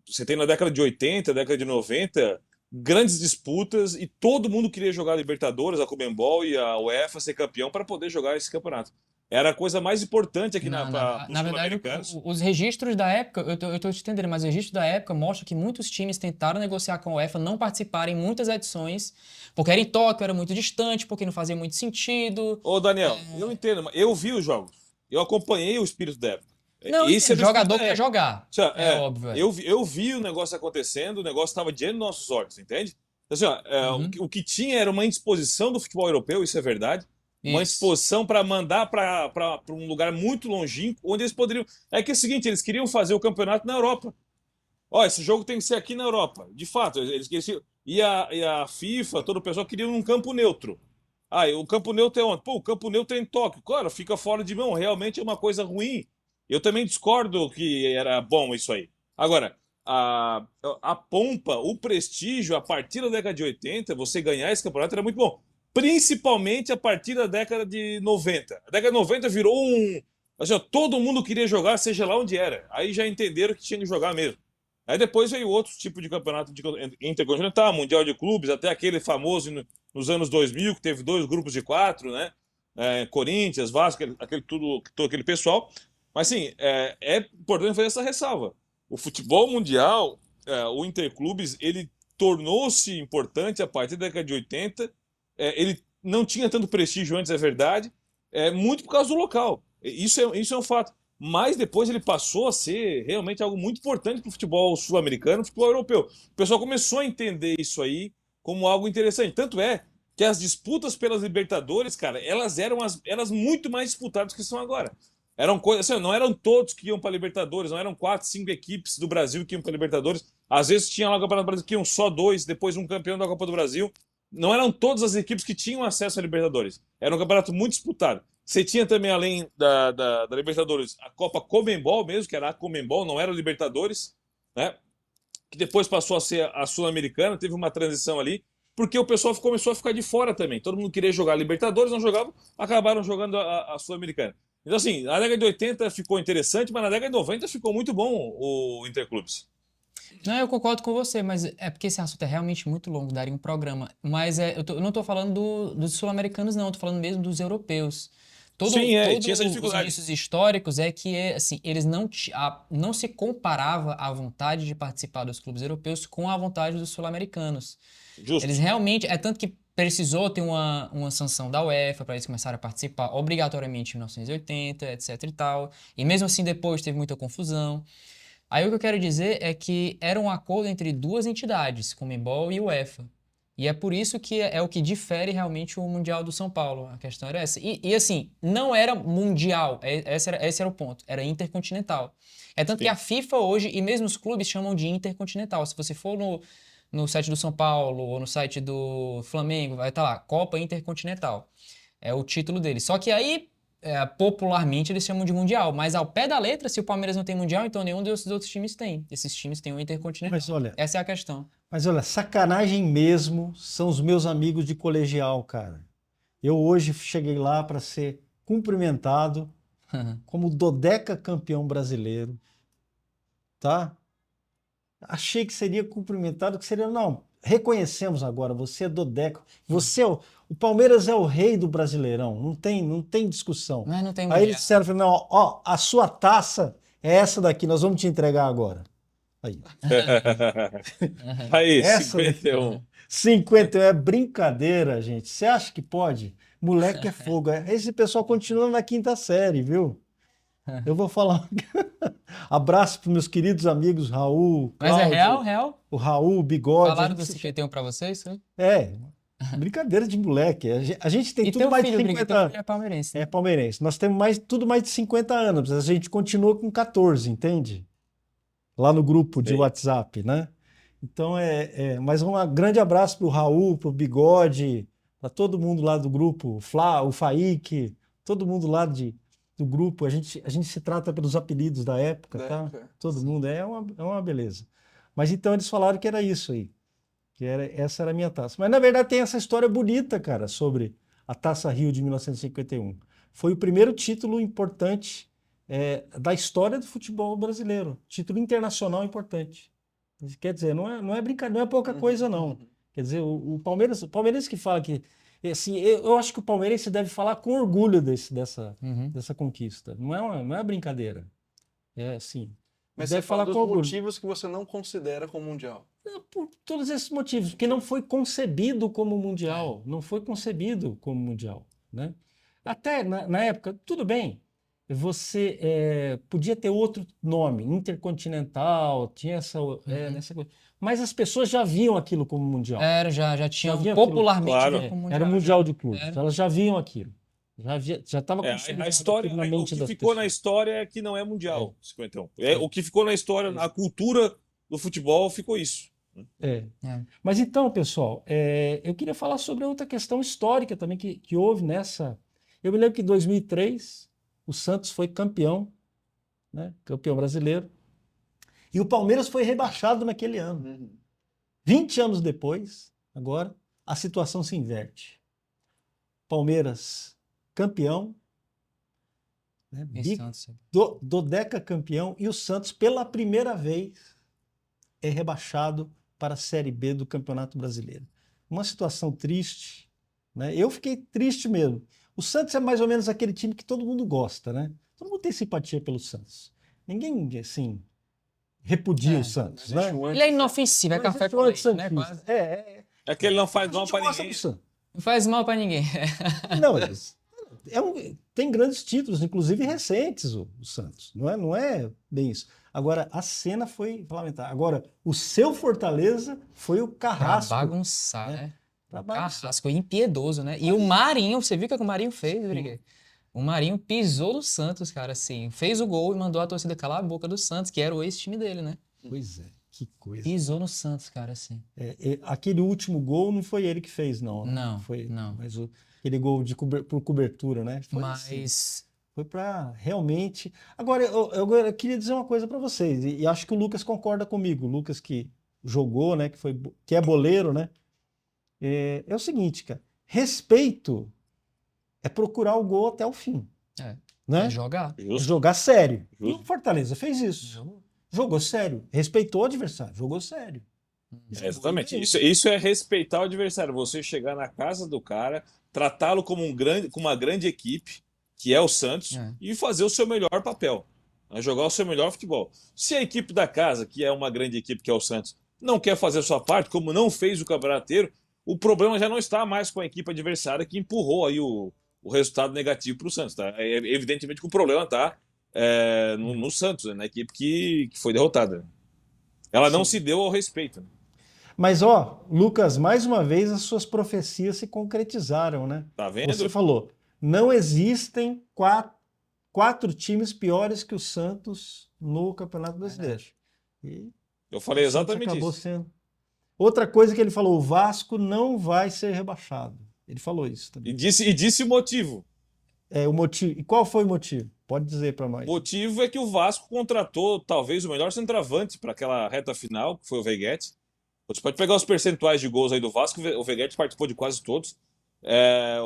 Você tem na década de 80, década de 90, grandes disputas e todo mundo queria jogar a Libertadores, a Conmebol e a UEFA ser campeão para poder jogar esse campeonato. Era a coisa mais importante aqui para os sul-americanos. Os registros da época, eu tô te entendendo, mas os registros da época mostram que muitos times tentaram negociar com a UEFA, não participarem em muitas edições, porque era em Tóquio, era muito distante, porque não fazia muito sentido. Ô, Daniel, eu entendo, mas eu vi os jogos. Eu acompanhei o espírito da época. Não, o jogador quer jogar. Óbvio. Eu vi o negócio acontecendo, o negócio estava diante dos nossos olhos, entende? Assim, o que tinha era uma indisposição do futebol europeu, isso é verdade. Uma indisposição para mandar para um lugar muito longínquo, onde eles poderiam... É que é o seguinte, eles queriam fazer o campeonato na Europa. Esse jogo tem que ser aqui na Europa. De fato, eles queriam... E a FIFA, todo o pessoal queria um campo neutro. O campo neutro é onde? O campo neutro é em Tóquio. Claro, fica fora de mão. Realmente é uma coisa ruim. Eu também discordo que era bom isso aí. Agora, a pompa, o prestígio, a partir da década de 80, você ganhar esse campeonato era muito bom. Principalmente a partir da década de 90. A década de 90 virou todo mundo queria jogar, seja lá onde era. Aí já entenderam que tinha que jogar mesmo. Aí depois veio outro tipo de campeonato intercontinental, mundial de clubes, até aquele famoso nos anos 2000, que teve 2 grupos de 4, né? Corinthians, Vasco, todo aquele pessoal. Mas, assim, é importante fazer essa ressalva. O futebol mundial, o Interclubes, ele tornou-se importante a partir da década de 80. Ele não tinha tanto prestígio antes, é verdade, muito por causa do local. Isso é um fato. Mas depois ele passou a ser realmente algo muito importante para o futebol sul-americano, o futebol europeu. O pessoal começou a entender isso aí como algo interessante. Tanto é que as disputas pelas Libertadores, cara, elas eram muito mais disputadas do que são agora. Eram coisas, assim, não eram todos que iam para a Libertadores, não eram 4, 5 equipes do Brasil que iam para a Libertadores. Às vezes tinha lá o Campeonato Brasileiro que iam só 2, depois um campeão da Copa do Brasil. Não eram todas as equipes que tinham acesso à Libertadores. Era um campeonato muito disputado. Você tinha também, além da Libertadores, a Copa Conmebol mesmo, que era a Conmebol, não era a Libertadores, né? Que depois passou a ser a Sul-Americana, teve uma transição ali, porque o pessoal começou a ficar de fora também. Todo mundo queria jogar a Libertadores, não jogavam, acabaram jogando a Sul-Americana. Então, assim, na década de 80 ficou interessante, mas na década de 90 ficou muito bom o Interclubes. Não, eu concordo com você, mas é porque esse assunto é realmente muito longo, daria um programa. Mas eu não tô falando dos sul-americanos, não, eu tô falando mesmo dos europeus. Sim, tinha essa Os dificuldade. indícios históricos é que assim, eles não se comparava a vontade de participar dos clubes europeus com a vontade dos sul-americanos. Justo. Eles realmente, tanto que precisou ter uma sanção da UEFA para eles começarem a participar obrigatoriamente em 1980, etc e tal. E mesmo assim depois teve muita confusão. Aí o que eu quero dizer é que era um acordo entre duas entidades, Conmebol e UEFA. E é por isso que é o que difere realmente o Mundial do São Paulo. A questão era essa. E assim, não era mundial, esse era o ponto, era intercontinental. É tanto que a FIFA hoje, e mesmo os clubes, chamam de intercontinental. Se você for no site do São Paulo ou no site do Flamengo, vai estar lá, Copa Intercontinental. É o título dele. Só que aí, popularmente, eles chamam de Mundial. Mas ao pé da letra, se o Palmeiras não tem Mundial, então nenhum desses outros times tem. Esses times têm o Intercontinental. Mas olha, Essa é a questão. sacanagem mesmo são os meus amigos de colegial, cara. Eu hoje cheguei lá para ser cumprimentado como dodeca campeão brasileiro, tá? Achei que seria cumprimentado, que seria, não, reconhecemos agora, você é dodeca, o Palmeiras é o rei do Brasileirão, não tem discussão. Mas não tem Aí Mundial. eles disseram, não, ó, a sua taça é essa daqui, nós vamos te entregar agora. Aí. Aí, Essa 51. 51 é brincadeira, gente. Você acha que pode? Moleque é fogo. Esse pessoal continua na 5ª série, viu? Eu vou falar. Abraço para meus queridos amigos Raul, Mas Cláudio, é real? o Raul, o Bigode. Falaram a do gente 51 pra vocês? Né? brincadeira de moleque. A gente tem E tudo teu mais filho, de Briga, 50 teu anos. filho é palmeirense, né? É palmeirense. Nós temos tudo mais de 50 anos. A gente continua com 14, entende? Lá no grupo de Sei. WhatsApp, né? Então, mas um grande abraço pro Raul, pro Bigode, para todo mundo lá do grupo, o Faik, todo mundo lá do grupo. A gente se trata pelos apelidos da época, Da tá? época. Todo mundo. É uma beleza. Mas então eles falaram que era isso aí. Essa era a minha taça. Mas na verdade tem essa história bonita, cara, sobre a Taça Rio de 1951. Foi o primeiro título importante da história do futebol brasileiro. Título internacional importante. Quer dizer, não é brincadeira, não é pouca coisa, não. Quer dizer, o Palmeirense que fala que. Assim, eu acho que o palmeirense deve falar com orgulho dessa conquista. Não é brincadeira. É assim. Mas deve você fala falar dos com orgulho. motivos que você não considera como mundial. Por todos esses motivos, porque não foi concebido como mundial, não foi concebido como mundial, né? Até na época, tudo bem, você podia ter outro nome, Intercontinental, tinha essa coisa, mas as pessoas já viam aquilo como mundial. Já tinham havia aquilo. popularmente Claro. visto como mundial. Era o mundial de clubes, Era. elas já viam aquilo, já estava A história, na o mente que das ficou na pessoas. história é que não é mundial, 51. O que ficou na história, a cultura do futebol ficou isso. Mas então, pessoal, eu queria falar sobre outra questão histórica também que houve nessa. Eu me lembro que em 2003 o Santos foi campeão, né? Campeão brasileiro, e o Palmeiras foi rebaixado naquele ano. 20 anos depois, agora, a situação se inverte. Palmeiras campeão, né? Dodeca campeão, e o Santos, pela primeira vez, é rebaixado para a Série B do Campeonato Brasileiro. Uma situação triste, né? Eu fiquei triste mesmo. O Santos é mais ou menos aquele time que todo mundo gosta, né? Todo mundo tem simpatia pelo Santos. Ninguém, assim, repudia o Santos, né? Ele é inofensivo, é Não café existe com um leite, né? antissantista. Quase. É que ele não A faz mal gente pra gosta ninguém. do Santos. Não faz mal pra ninguém. Não, tem grandes títulos, inclusive recentes, o Santos. Não é bem isso. Agora, a cena foi lamentável. Agora, o seu Fortaleza foi o Pra carrasco. bagunçar, né? né? Pra bagunçar. Carrasco impiedoso, né? E o Marinho, você viu o que o Marinho fez, Briguei? O Marinho pisou no Santos, cara, assim. Fez o gol e mandou a torcida calar a boca do Santos, que era o ex-time dele, né? Pois é, que coisa. Pisou no Santos, cara, assim. Aquele último gol não foi ele que fez, não. Né? Não, Foi, não. Mas aquele gol por cobertura, né? Foi assim. Mas Foi para realmente. Agora, eu queria dizer uma coisa para vocês, e acho que o Lucas concorda comigo. O Lucas que jogou, né? Que é boleiro, né? É o seguinte, cara. Respeito é procurar o gol até o fim. Né? é jogar. Justo. Jogar sério. E Justo. o Fortaleza fez isso. Jogou sério. Respeitou o adversário. Jogou sério. Exatamente. Isso é respeitar o adversário. Você chegar na casa do cara, tratá-lo como uma grande equipe, que é o Santos, e fazer o seu melhor papel. Né? Jogar o seu melhor futebol. Se a equipe da casa, que é uma grande equipe, que é o Santos, não quer fazer a sua parte, como não fez o campeonato inteiro, o problema já não está mais com a equipe adversária que empurrou aí o resultado negativo para o Santos. Tá? Evidentemente que o problema está no Santos, né? Na equipe que foi derrotada. Ela não se deu ao respeito. Né? Mas, ó, Lucas, mais uma vez as suas profecias se concretizaram, né? Tá vendo? Você falou, não existem quatro times piores que o Santos no Campeonato Brasileiro. E Eu falei o Santos exatamente acabou isso. sendo. Outra coisa que ele falou, o Vasco não vai ser rebaixado. Ele falou isso E também. disse o motivo. O motivo. E qual foi o motivo? Pode dizer para nós. O motivo é que o Vasco contratou talvez o melhor centroavante para aquela reta final, que foi o Veguete. Você pode pegar os percentuais de gols aí do Vasco, o Veguete participou de quase todos.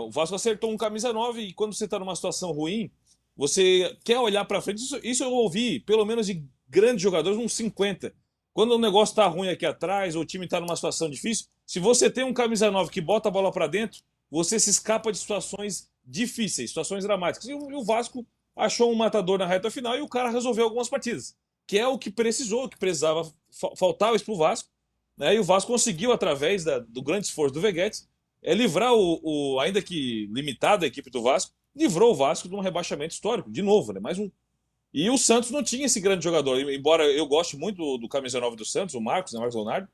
O Vasco acertou um camisa 9 e quando você está numa situação ruim, você quer olhar para frente. Isso eu ouvi, pelo menos de grandes jogadores, uns 50. Quando o negócio está ruim aqui atrás, ou o time está numa situação difícil, se você tem um camisa 9 que bota a bola para dentro, você se escapa de situações difíceis, situações dramáticas. E o Vasco achou um matador na reta final e o cara resolveu algumas partidas, que é o que precisou, que precisava, faltava isso para o Vasco. Né? E o Vasco conseguiu, através do grande esforço do Veguete, livrar ainda que limitada a equipe do Vasco, livrou o Vasco de um rebaixamento histórico, de novo, né? Mais um. E o Santos não tinha esse grande jogador, embora eu goste muito do camisa 9 do Santos, o Marcos, né? Marcos Leonardo,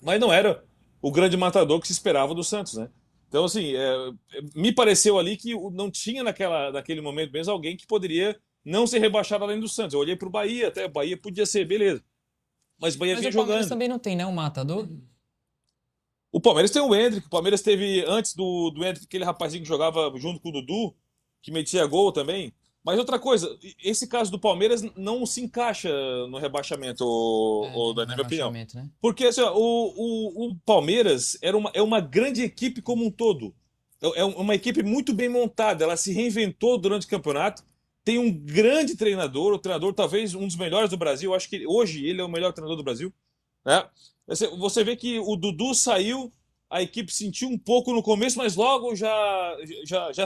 mas não era o grande matador que se esperava do Santos, né? Então, assim, me pareceu ali que não tinha naquele momento mesmo alguém que poderia não ser rebaixado além do Santos. Eu olhei para o Bahia, até o Bahia podia ser, beleza. Mas o Bahia vinha o Palmeiras jogando. também não tem, né? Um matador. O Palmeiras tem o Endrick. O Palmeiras teve, antes do Endrick, aquele rapazinho que jogava junto com o Dudu, que metia gol também. Mas outra coisa, esse caso do Palmeiras não se encaixa no rebaixamento, na minha opinião. Né? Porque assim, o Palmeiras é uma grande equipe como um todo. É uma equipe muito bem montada. Ela se reinventou durante o campeonato. Tem um grande treinador, o treinador talvez um dos melhores do Brasil. Eu acho que hoje ele é o melhor treinador do Brasil. Né? Você vê que o Dudu saiu, a equipe sentiu um pouco no começo, mas logo já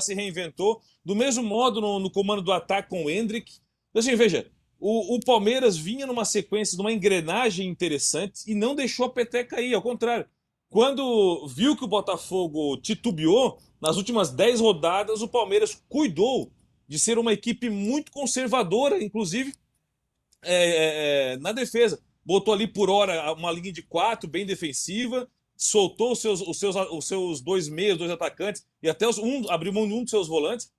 se reinventou. Do mesmo modo no comando do ataque com o Endrick. Então, assim, veja, o Palmeiras vinha numa sequência, numa engrenagem interessante e não deixou a peteca cair, ao contrário. Quando viu que o Botafogo titubeou, nas últimas 10 rodadas, o Palmeiras cuidou de ser uma equipe muito conservadora, inclusive na defesa. Botou ali por hora uma linha de 4 bem defensiva, soltou os seus 2 meias, 2 atacantes e até abriu mão de um dos seus volantes.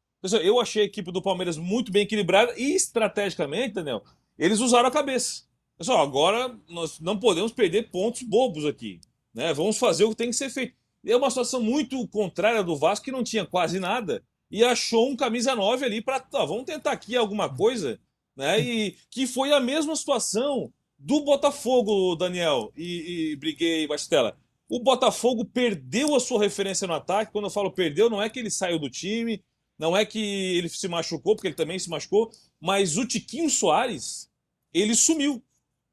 Eu achei a equipe do Palmeiras muito bem equilibrada e estrategicamente, Daniel, eles usaram a cabeça. Pessoal, agora nós não podemos perder pontos bobos aqui. Né? Vamos fazer o que tem que ser feito. É uma situação muito contrária do Vasco, que não tinha quase nada, e achou um camisa 9 ali para vamos tentar aqui alguma coisa. Né? E que foi a mesma situação do Botafogo, Daniel e Briguei e Bastela. O Botafogo perdeu a sua referência no ataque. Quando eu falo perdeu, não é que ele saiu do time, não é que ele se machucou, porque ele também se machucou, mas o Tiquinho Soares, ele sumiu.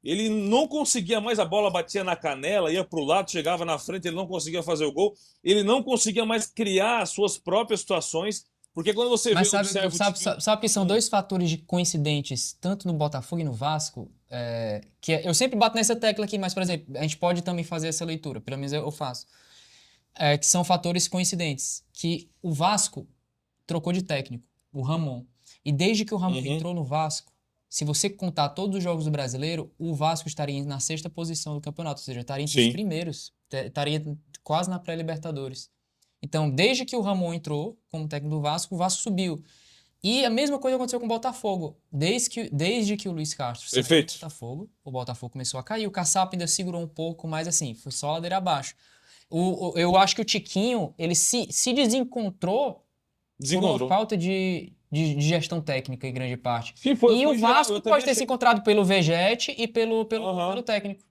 Ele não conseguia mais, a bola batia na canela, ia pro lado, chegava na frente, ele não conseguia fazer o gol. Ele não conseguia mais criar as suas próprias situações, porque quando você Mas vê, observa o Tiquinho... sabe que são dois fatores coincidentes, tanto no Botafogo e no Vasco, eu sempre bato nessa tecla aqui, mas, por exemplo, a gente pode também fazer essa leitura, pelo menos eu faço, que são fatores coincidentes, que o Vasco trocou de técnico, o Ramon, e desde que o Ramon entrou no Vasco, se você contar todos os jogos do Brasileiro, o Vasco estaria na 6ª posição do campeonato, ou seja, estaria entre os primeiros, estaria quase na pré-Libertadores. Então, desde que o Ramon entrou como técnico do Vasco, o Vasco subiu. E a mesma coisa aconteceu com o Botafogo. Desde que o Luiz Castro saiu do Botafogo, o Botafogo começou a cair. O Caçapa ainda segurou um pouco, mas assim, foi só ladeira abaixo. Eu acho que o Tiquinho, ele se desencontrou por uma falta de gestão técnica em grande parte. Sim, e o Vasco pode ter se encontrado pelo Vegete e pelo técnico.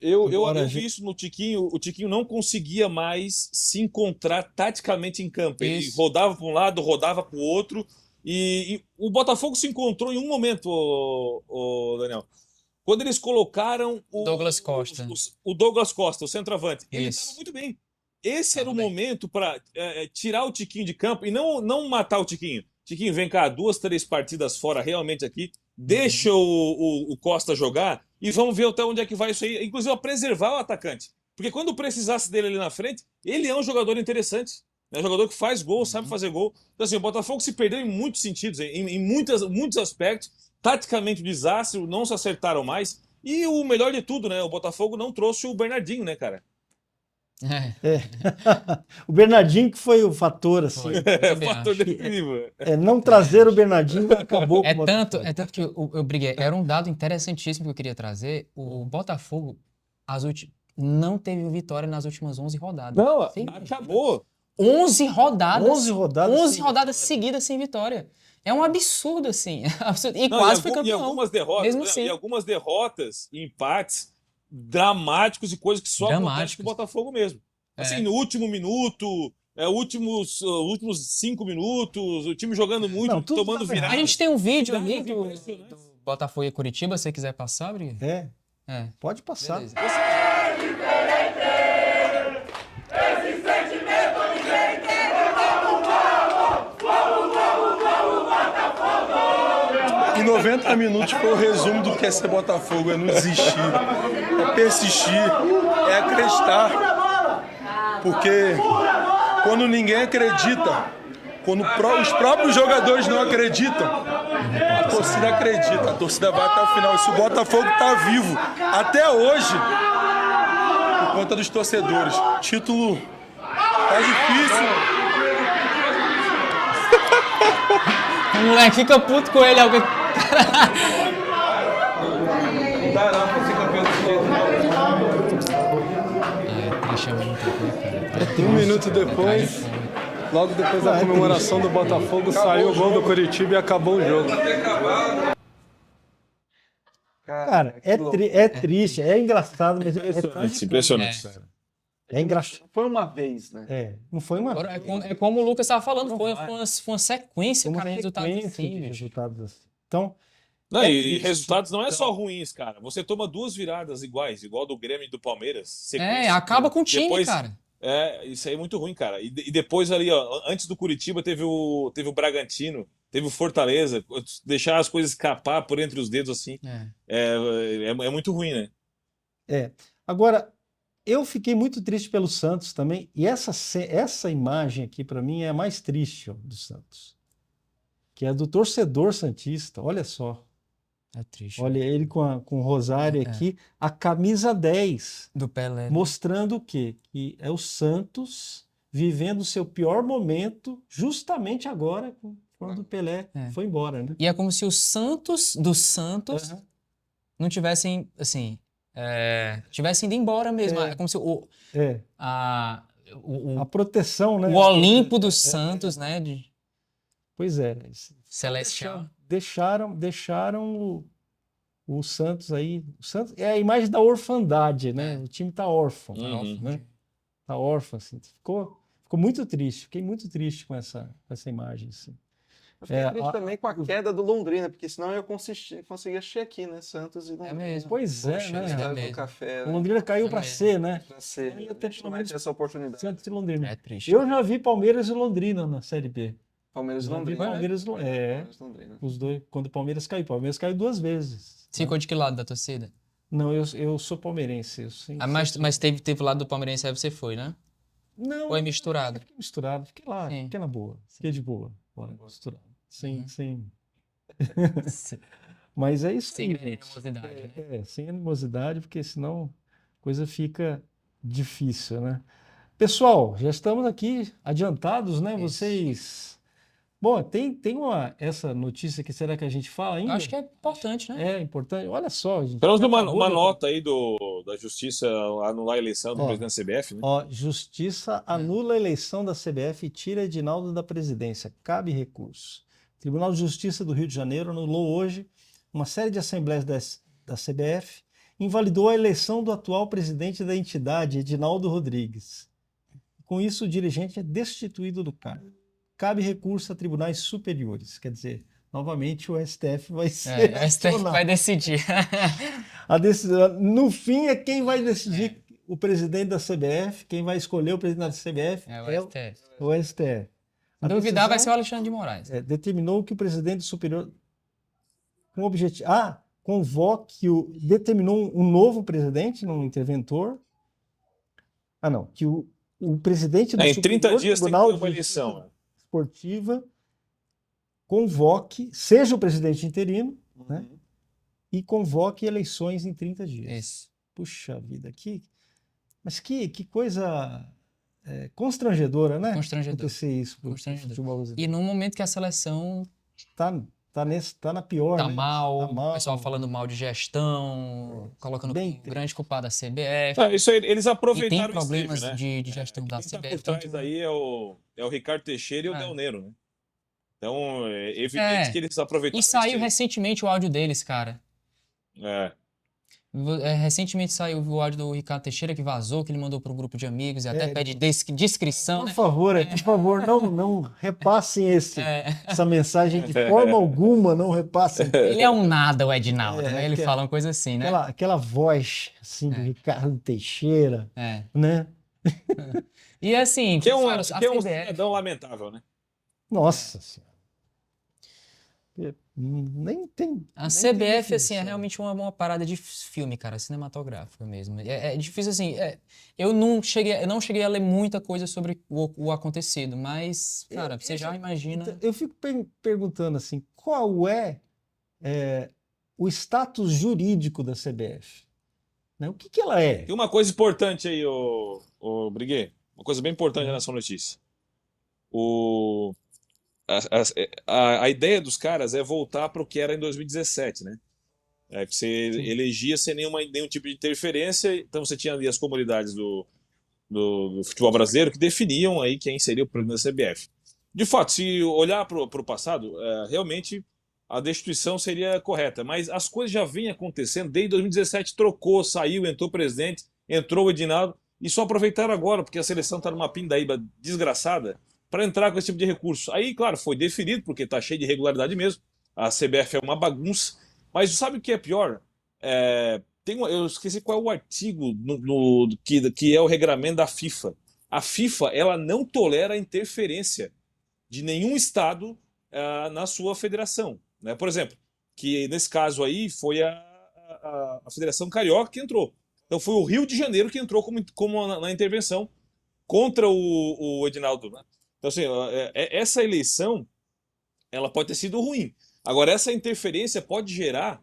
Eu vi isso no Tiquinho. O Tiquinho não conseguia mais se encontrar taticamente em campo. Ele rodava para um lado, rodava para o outro. E o Botafogo se encontrou em um momento, Daniel. Quando eles colocaram o Douglas Costa. O Douglas Costa, o centroavante. Ele estava muito bem. Esse era o momento para tirar o Tiquinho de campo e não matar o Tiquinho. Tiquinho, vem cá, 2, 3 partidas fora realmente aqui. Deixa o Costa jogar e vamos ver até onde é que vai isso aí. Inclusive, a preservar o atacante. Porque quando precisasse dele ali na frente, ele é um jogador interessante. É um jogador que faz gol, sabe fazer gol. Então, assim, o Botafogo se perdeu em muitos sentidos, em muitos aspectos. Taticamente, desastre, não se acertaram mais. E o melhor de tudo, né? O Botafogo não trouxe o Bernardinho, né, cara? O Bernardinho que foi o fator, assim. Fator decisivo. Não trazer o Bernardinho acabou com o Botafogo. É tanto que eu briguei. Era um dado interessantíssimo que eu queria trazer. O Botafogo não teve vitória nas últimas 11 rodadas. Não, acabou. 11 rodadas. 11 rodadas seguidas sem vitória. É um absurdo, assim. E quase foi campeão. E algumas derrotas, mesmo assim. E algumas derrotas, empates dramáticos e coisas que só acontecem com o Botafogo mesmo. Assim, no último minuto, últimos 5 minutos, o time jogando muito, tomando virada. A gente tem um vídeo ali do Botafogo e Curitiba, se você quiser passar, Briga. Pode passar. Beleza. Em 90 minutos foi o resumo do que é ser Botafogo, é não desistir, é persistir, é acreditar. Porque quando ninguém acredita, quando os próprios jogadores não acreditam, a torcida acredita, a torcida vai até o final. E se o Botafogo está vivo até hoje, por conta dos torcedores, título tá difícil. O moleque fica puto com ele. Não dá não pra ser campeão do jeito. Um minuto depois, logo depois da comemoração do Botafogo, saiu o gol do Curitiba e acabou o jogo. Cara, é triste, é engraçado, mas é impressionante. É engraçado. Foi uma vez, né? Não foi uma vez. É como o Lucas estava falando, foi uma sequência, cara, de resultados assim. Então, e resultados não é só ruins, cara. Você toma 2 viradas iguais, igual do Grêmio e do Palmeiras. Acaba com o time, cara. Isso aí é muito ruim, cara. E depois ali, ó, antes do Curitiba, teve o Bragantino, teve o Fortaleza. Deixar as coisas escapar por entre os dedos, assim, é muito ruim, né? Agora, eu fiquei muito triste pelo Santos também. E essa imagem aqui, para mim, é a mais triste do Santos. Que é do torcedor santista. Olha só. É triste. Olha ele com o Rosário aqui, a camisa 10 do Pelé. Mostrando o quê? Que é o Santos vivendo o seu pior momento justamente agora, quando o Pelé foi embora, né? E é como se os Santos não tivessem, assim, tivessem ido embora mesmo. É como se a proteção, né? O Olimpo dos Santos, né? Pois é. Celestial. Deixaram o Santos aí. O Santos é a imagem da orfandade, né? O time tá órfão, né? Tá órfão, assim. Ficou muito triste. Fiquei muito triste com essa imagem, assim. Eu fiquei É, triste também com a queda do Londrina, porque senão eu conseguir assistir aqui, né? Santos e Londrina. mesmo. Pois é, Poxa, né? estádio mesmo. do Café, O né? Londrina caiu para mesmo. C, né? Pra ser. Aí A até gente pelo não vai menos ter essa oportunidade. Santos e Londrina. É triste. Eu já vi Palmeiras e Londrina na Série B. Palmeiras e Já vi Londrina. Palmeiras, Palmeiras e Londrina. os dois, quando o Palmeiras caiu. O Palmeiras caiu 2 vezes. Você ficou de que lado da torcida? Não, eu sou palmeirense. Eu sim, Mas teve o lado do palmeirense, aí você foi, né? Não, Ou é misturado? fiquei misturado. Fiquei lá, Sim. fiquei na boa. Fiquei de boa. Bora, misturado. Sim, Uhum. sim. Mas é isso Sem aí, grande gente. animosidade, né? Sem animosidade, porque senão a coisa fica difícil, né? Pessoal, já estamos aqui adiantados, né? Isso. Vocês. Bom, tem essa notícia aqui, será que a gente fala ainda? Eu acho que é importante, né? É importante. Olha só, gente. Pelo menos acabou uma de- nota aí da Justiça anular a eleição do Ó. presidente da CBF, né? Ó, Justiça anula a eleição da CBF e tira Edinaldo da presidência. Cabe recurso. O Tribunal de Justiça do Rio de Janeiro anulou hoje uma série de assembleias da CBF, invalidou a eleição do atual presidente da entidade, Edinaldo Rodrigues. Com isso, o dirigente é destituído do cargo. Cabe recurso a tribunais superiores. Quer dizer, novamente o STF vai ser É, o STF acionado. vai decidir. A decisão, no fim, é quem vai decidir o presidente da CBF, quem vai escolher o presidente da CBF É o é STF. o STF. A Duvidar vai ser decisão, o Alexandre de Moraes. determinou que o presidente superior com objetivo determinou um novo presidente, um interventor. Não, que o presidente do Em 30 Superior dias tem que Tribunal ter de uma Justiça eleição. né? Esportiva convoque, seja o presidente interino, né? Uhum. E convoque eleições em 30 dias. Isso. Puxa vida, mas que coisa constrangedora, né? Constrangedor. Acontecer isso pro Constrangedor. futebol brasileiro. E num momento que a seleção Tá na pior, tá né? mal, Tá mal. o pessoal falando mal de gestão, colocando Bem como grande culpada a CBF. Isso aí, eles E tem aproveitaram problemas esse né? de gestão da Quem tá CBF. por trás tanto- aí é o Ricardo Teixeira e o É. Del Nero, né? Então, é evidente que eles aproveitaram E saiu esse- recentemente o áudio deles, cara. É. Recentemente saiu o áudio do Ricardo Teixeira que vazou, que ele mandou para um grupo de amigos e até É. pede descrição, né? Por favor, não repassem essa mensagem de forma alguma, não repassem. Ele é um nada, o Edinaldo, né? Ele que- fala uma coisa assim, né? Aquela voz assim do Ricardo Teixeira, É. né? E assim, Que é um, cara, a que é um CBF, cidadão lamentável, né? Nossa Senhora. Nem tem. a nem tem CBF, assim, é definição. realmente uma parada de filme, cara, cinematográfica mesmo. É difícil, assim, eu não cheguei a ler muita coisa sobre o acontecido, mas, cara, você já imagina... Então, eu fico perguntando assim, qual é, o status jurídico da CBF? Né? O que ela é? Tem uma coisa importante aí, o Briguet. Uma coisa bem importante nessa notícia. A ideia dos caras é voltar para o que era em 2017, né? É que você elegia sem nenhum tipo de interferência, então você tinha ali as comunidades do futebol brasileiro que definiam aí quem seria o presidente da CBF. De fato, se olhar para o passado, realmente a destituição seria correta, mas as coisas já vêm acontecendo desde 2017, trocou, saiu, entrou o presidente, entrou o Edinaldo, e só aproveitaram agora, porque a seleção está numa pindaíba desgraçada, para entrar com esse tipo de recurso. Aí, claro, foi definido, porque está cheio de irregularidade mesmo, a CBF é uma bagunça, mas sabe o que é pior? Eu esqueci qual é o artigo que é o regramento da FIFA. A FIFA ela não tolera interferência de nenhum estado na sua federação. Né? Por exemplo, que nesse caso aí foi a Federação Carioca que entrou. Então foi o Rio de Janeiro que entrou como na intervenção contra o Edinaldo. Né? Então, assim, essa eleição ela pode ter sido ruim. Agora, essa interferência pode gerar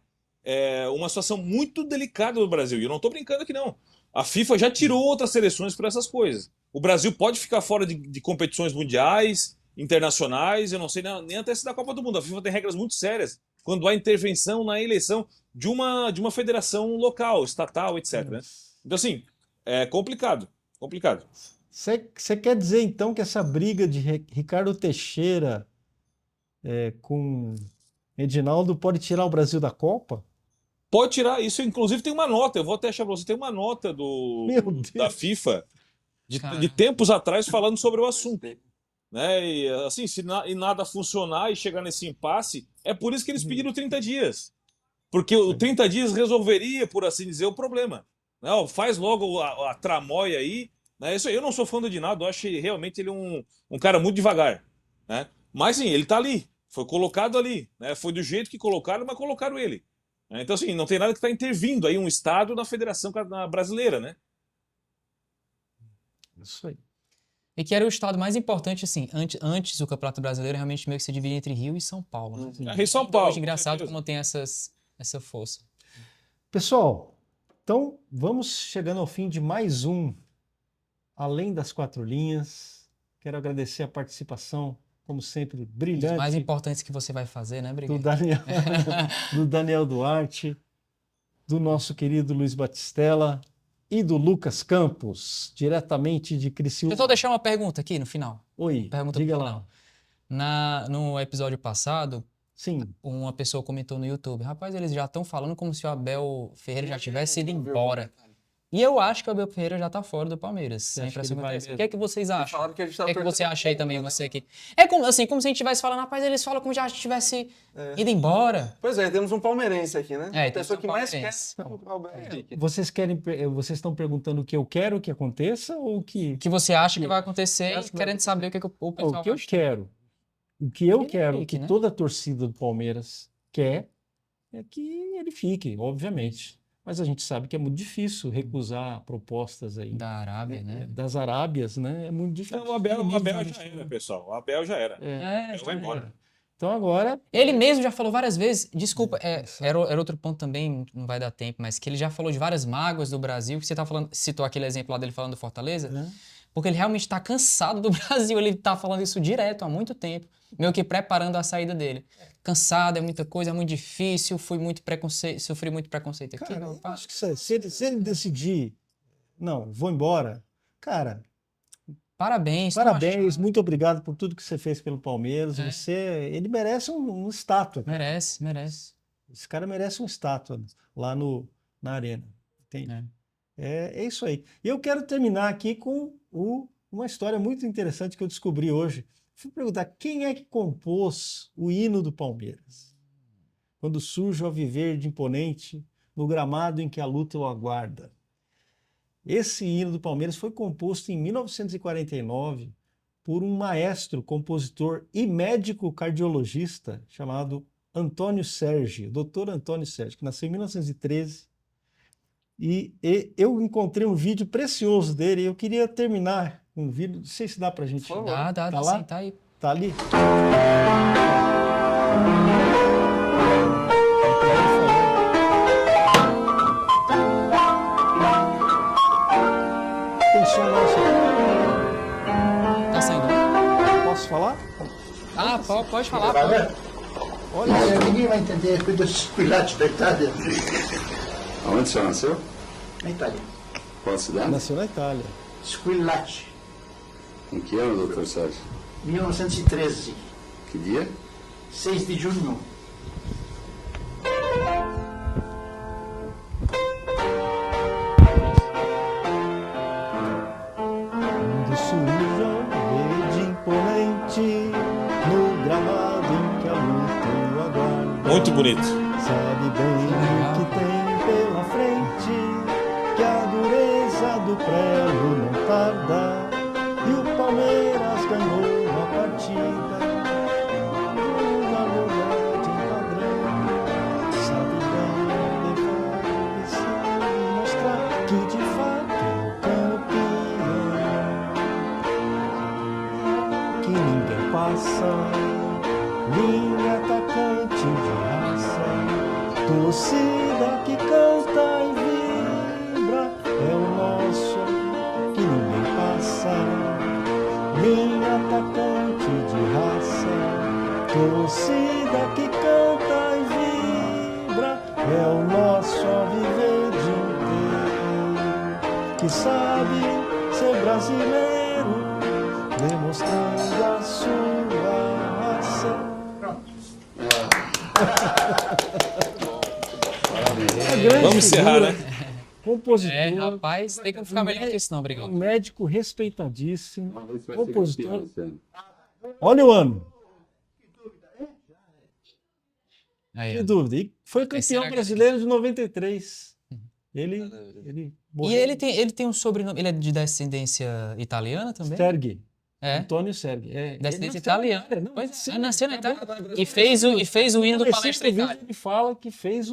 uma situação muito delicada no Brasil. E eu não estou brincando aqui, não. A FIFA já tirou outras seleções por essas coisas. O Brasil pode ficar fora de competições mundiais, internacionais, eu não sei nem até se da Copa do Mundo. A FIFA tem regras muito sérias quando há intervenção na eleição de uma federação local, estatal, etc. Né? Então, assim, é complicado. Complicado. Você quer dizer, então, que essa briga de Ricardo Teixeira com Edinaldo pode tirar o Brasil da Copa? Pode tirar. Isso, inclusive, tem uma nota. Eu vou até achar para você. Tem uma nota Meu Deus. da FIFA de tempos atrás falando sobre o assunto. né? E assim, e nada funcionar e chegar nesse impasse, é por isso que eles pediram 30 dias. Porque o 30 dias resolveria, por assim dizer, o problema. Né? Ó, faz logo a tramóia aí. Né? Isso aí, eu não sou fã do Edinaldo, eu acho realmente ele um cara muito devagar. Né? Mas sim, ele tá ali, foi colocado ali. Né? Foi do jeito que colocaram, mas colocaram ele. Né? Então, assim, não tem nada que está intervindo aí um Estado na Federação Brasileira, né? Isso aí. E que era o estado mais importante, assim, antes o Campeonato Brasileiro realmente meio que se dividia entre Rio e São Paulo. Né? Rio e São Então, Paulo. hoje, engraçado com certeza. como tem essa força. Pessoal, então vamos chegando ao fim de mais um Além das Quatro Linhas. Quero agradecer a participação, como sempre, Os brilhante mais importantes que você vai fazer, né, do Briguei? Daniel Duarte, do nosso querido Luiz Batistella e do Lucas Campos, diretamente de Criciúma. Deixa eu só deixar uma pergunta aqui no final. Oi, Pergunta diga pro lá. final. No episódio passado, Sim, uma pessoa comentou no YouTube: rapaz, eles já estão falando como se o Abel Ferreira já tivesse ido embora. E eu acho que o Abel Ferreira já tá fora do Palmeiras. acha que ele vai O que é que vocês acham? Falaram que a gente O tá que é que você torcendo acha aí contra, também, né? você aqui? É como, assim, como se a gente estivesse falando, rapaz, eles falam como se já tivesse ido embora. Pois é, temos um palmeirense aqui, né? É, A pessoa tem que um mais palmeirense. quer o Alberto Henrique. vocês estão perguntando o que eu quero que aconteça ou o que, O que você acha que vai acontecer e querendo saber o que, o pessoal o que eu acha. quero? O que eu Ele quero, fique, que né? toda a torcida do Palmeiras quer, é que ele fique, obviamente. Mas a gente sabe que é muito difícil recusar propostas aí Da Arábia, né? das Arábias, né? É muito difícil. Então, o Abel já era, pessoal. O Abel já era. É, Vai embora. Então agora, ele mesmo já falou várias vezes, desculpa, era outro ponto também, não vai dar tempo, mas que ele já falou de várias mágoas do Brasil, que você tá falando, citou aquele exemplo lá dele falando do Fortaleza, né? porque ele realmente tá cansado do Brasil, ele tá falando isso direto há muito tempo, meio que preparando a saída dele. Cansado, é muita coisa, é muito difícil, sofri muito preconceito aqui. Cara, não eu faço. acho que se ele decidir, não, vou embora, cara, Parabéns. tô parabéns, achando. muito obrigado por tudo que você fez pelo Palmeiras. Ele merece um estátua. Merece. Esse cara merece uma estátua lá na arena. Entende? É isso aí. E eu quero terminar aqui com uma história muito interessante que eu descobri hoje. Fui perguntar quem é que compôs o hino do Palmeiras. Quando surge o alviverde imponente no gramado em que a luta o aguarda. Esse hino do Palmeiras foi composto em 1949 por um maestro, compositor e médico cardiologista chamado Antônio Sérgio, Dr. Antônio Sérgio, que nasceu em 1913. E eu encontrei um vídeo precioso dele e eu queria terminar com um vídeo, não sei se dá pra gente... Dá Tá lá? sim, tá aí. Tá ali? Tem som nosso aqui. Tá saindo. Posso falar? Ah, pode falar. Vai pode. ver? Olha, ninguém vai entender dos pilates da Itália. Onde o senhor nasceu? Na Itália. Qual cidade? Nasceu na Itália. Squillace, Em que ano, doutor Sérgio? 1913, Que dia? 6 de junho. Quando surge o verde imponente no gramado em que a luta o aguarda. Muito bonito. Sabe bem o que tem pela frente, que a dureza do prelo não tarda. E o Palmeiras ganhou a partida. Uma novidade em padrão. Sabe bem levar e se mostrar que de fato é o campeão. Que ninguém passa, linha atacante de raça, torcida que canta e vibra, é o nosso, que ninguém passa, linha atacante de raça, torcida que canta e vibra, é o nosso alviverde inteiro, que sabe ser brasileiro, demonstrando a sua raça. Uma grande Vamos encerrar, figura, né? Compositor, Rapaz, tem como ficar melhor que isso não, um obrigado. médico respeitadíssimo, Vamos ver se vai ser compositor, campeão esse ano. Olha o ano. Aí, Sem ó. dúvida. E foi Terceira campeão brasileiro de 93. Ele E morreu. ele tem um sobrenome. Ele é de descendência italiana também? Serghi. É. Antônio Serghi. Descendência Ele nasceu na italiana. Itália, não, Pois é, nasceu nasceu na Itália. E fez o hino do Palestra vídeo Itália. ele fala que fez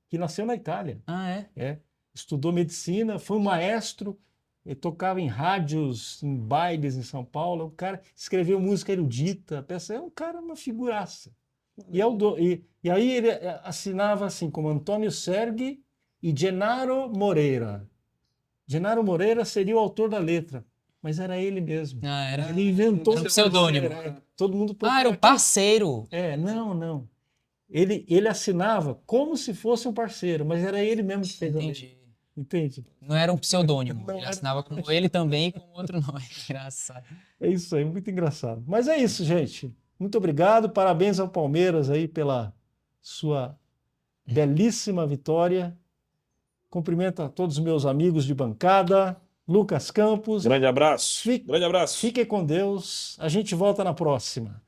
que nasceu na Itália. Ah, é? É. Estudou medicina, foi um maestro, ele tocava em rádios, em bailes em São Paulo. O cara escreveu música erudita, peça, é um cara, uma figuraça. E aí ele assinava assim, como Antônio Serghi e Gennaro Moreira. Gennaro Moreira seria o autor da letra, mas era ele mesmo. Ah, era. Ele inventou Era um pseudônimo. Todo mundo Ah, era um parceiro. não. Ele assinava como se fosse um parceiro, mas era ele mesmo que fez a letra. Entendi. Entende? Não era um pseudônimo. Não Ele era. assinava com ele também e com outro nome. Engraçado. É isso aí, muito engraçado. Mas é isso, gente. Muito obrigado, parabéns ao Palmeiras aí pela sua belíssima vitória. Cumprimento a todos os meus amigos de bancada, Lucas Campos. Grande abraço. Grande abraço. Fiquem com Deus. A gente volta na próxima.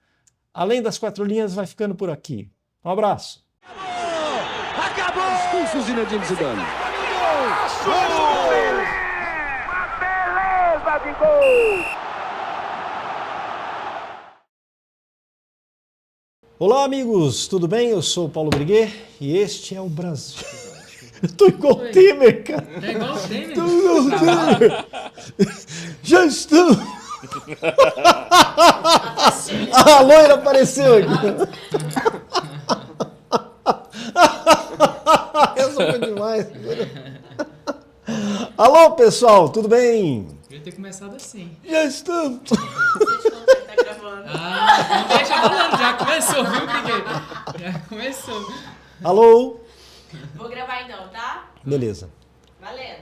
Além das 4 linhas, vai ficando por aqui. Um abraço. Expulso Zinedine Zidane. Olá, amigos, tudo bem? Eu sou o Paulo Briguet e este é o Brasil. Eu tô igual o Temer, cara. É igual o Temer. Tô igual o Temer. Já estamos. A loira apareceu aqui. Essa foi demais. Alô, pessoal, tudo bem? Devia ter começado assim. Já estamos. Ah, não deixa falando, já começou, viu, Briguet? Já começou. Alô? Vou gravar então, tá? Beleza. Valendo.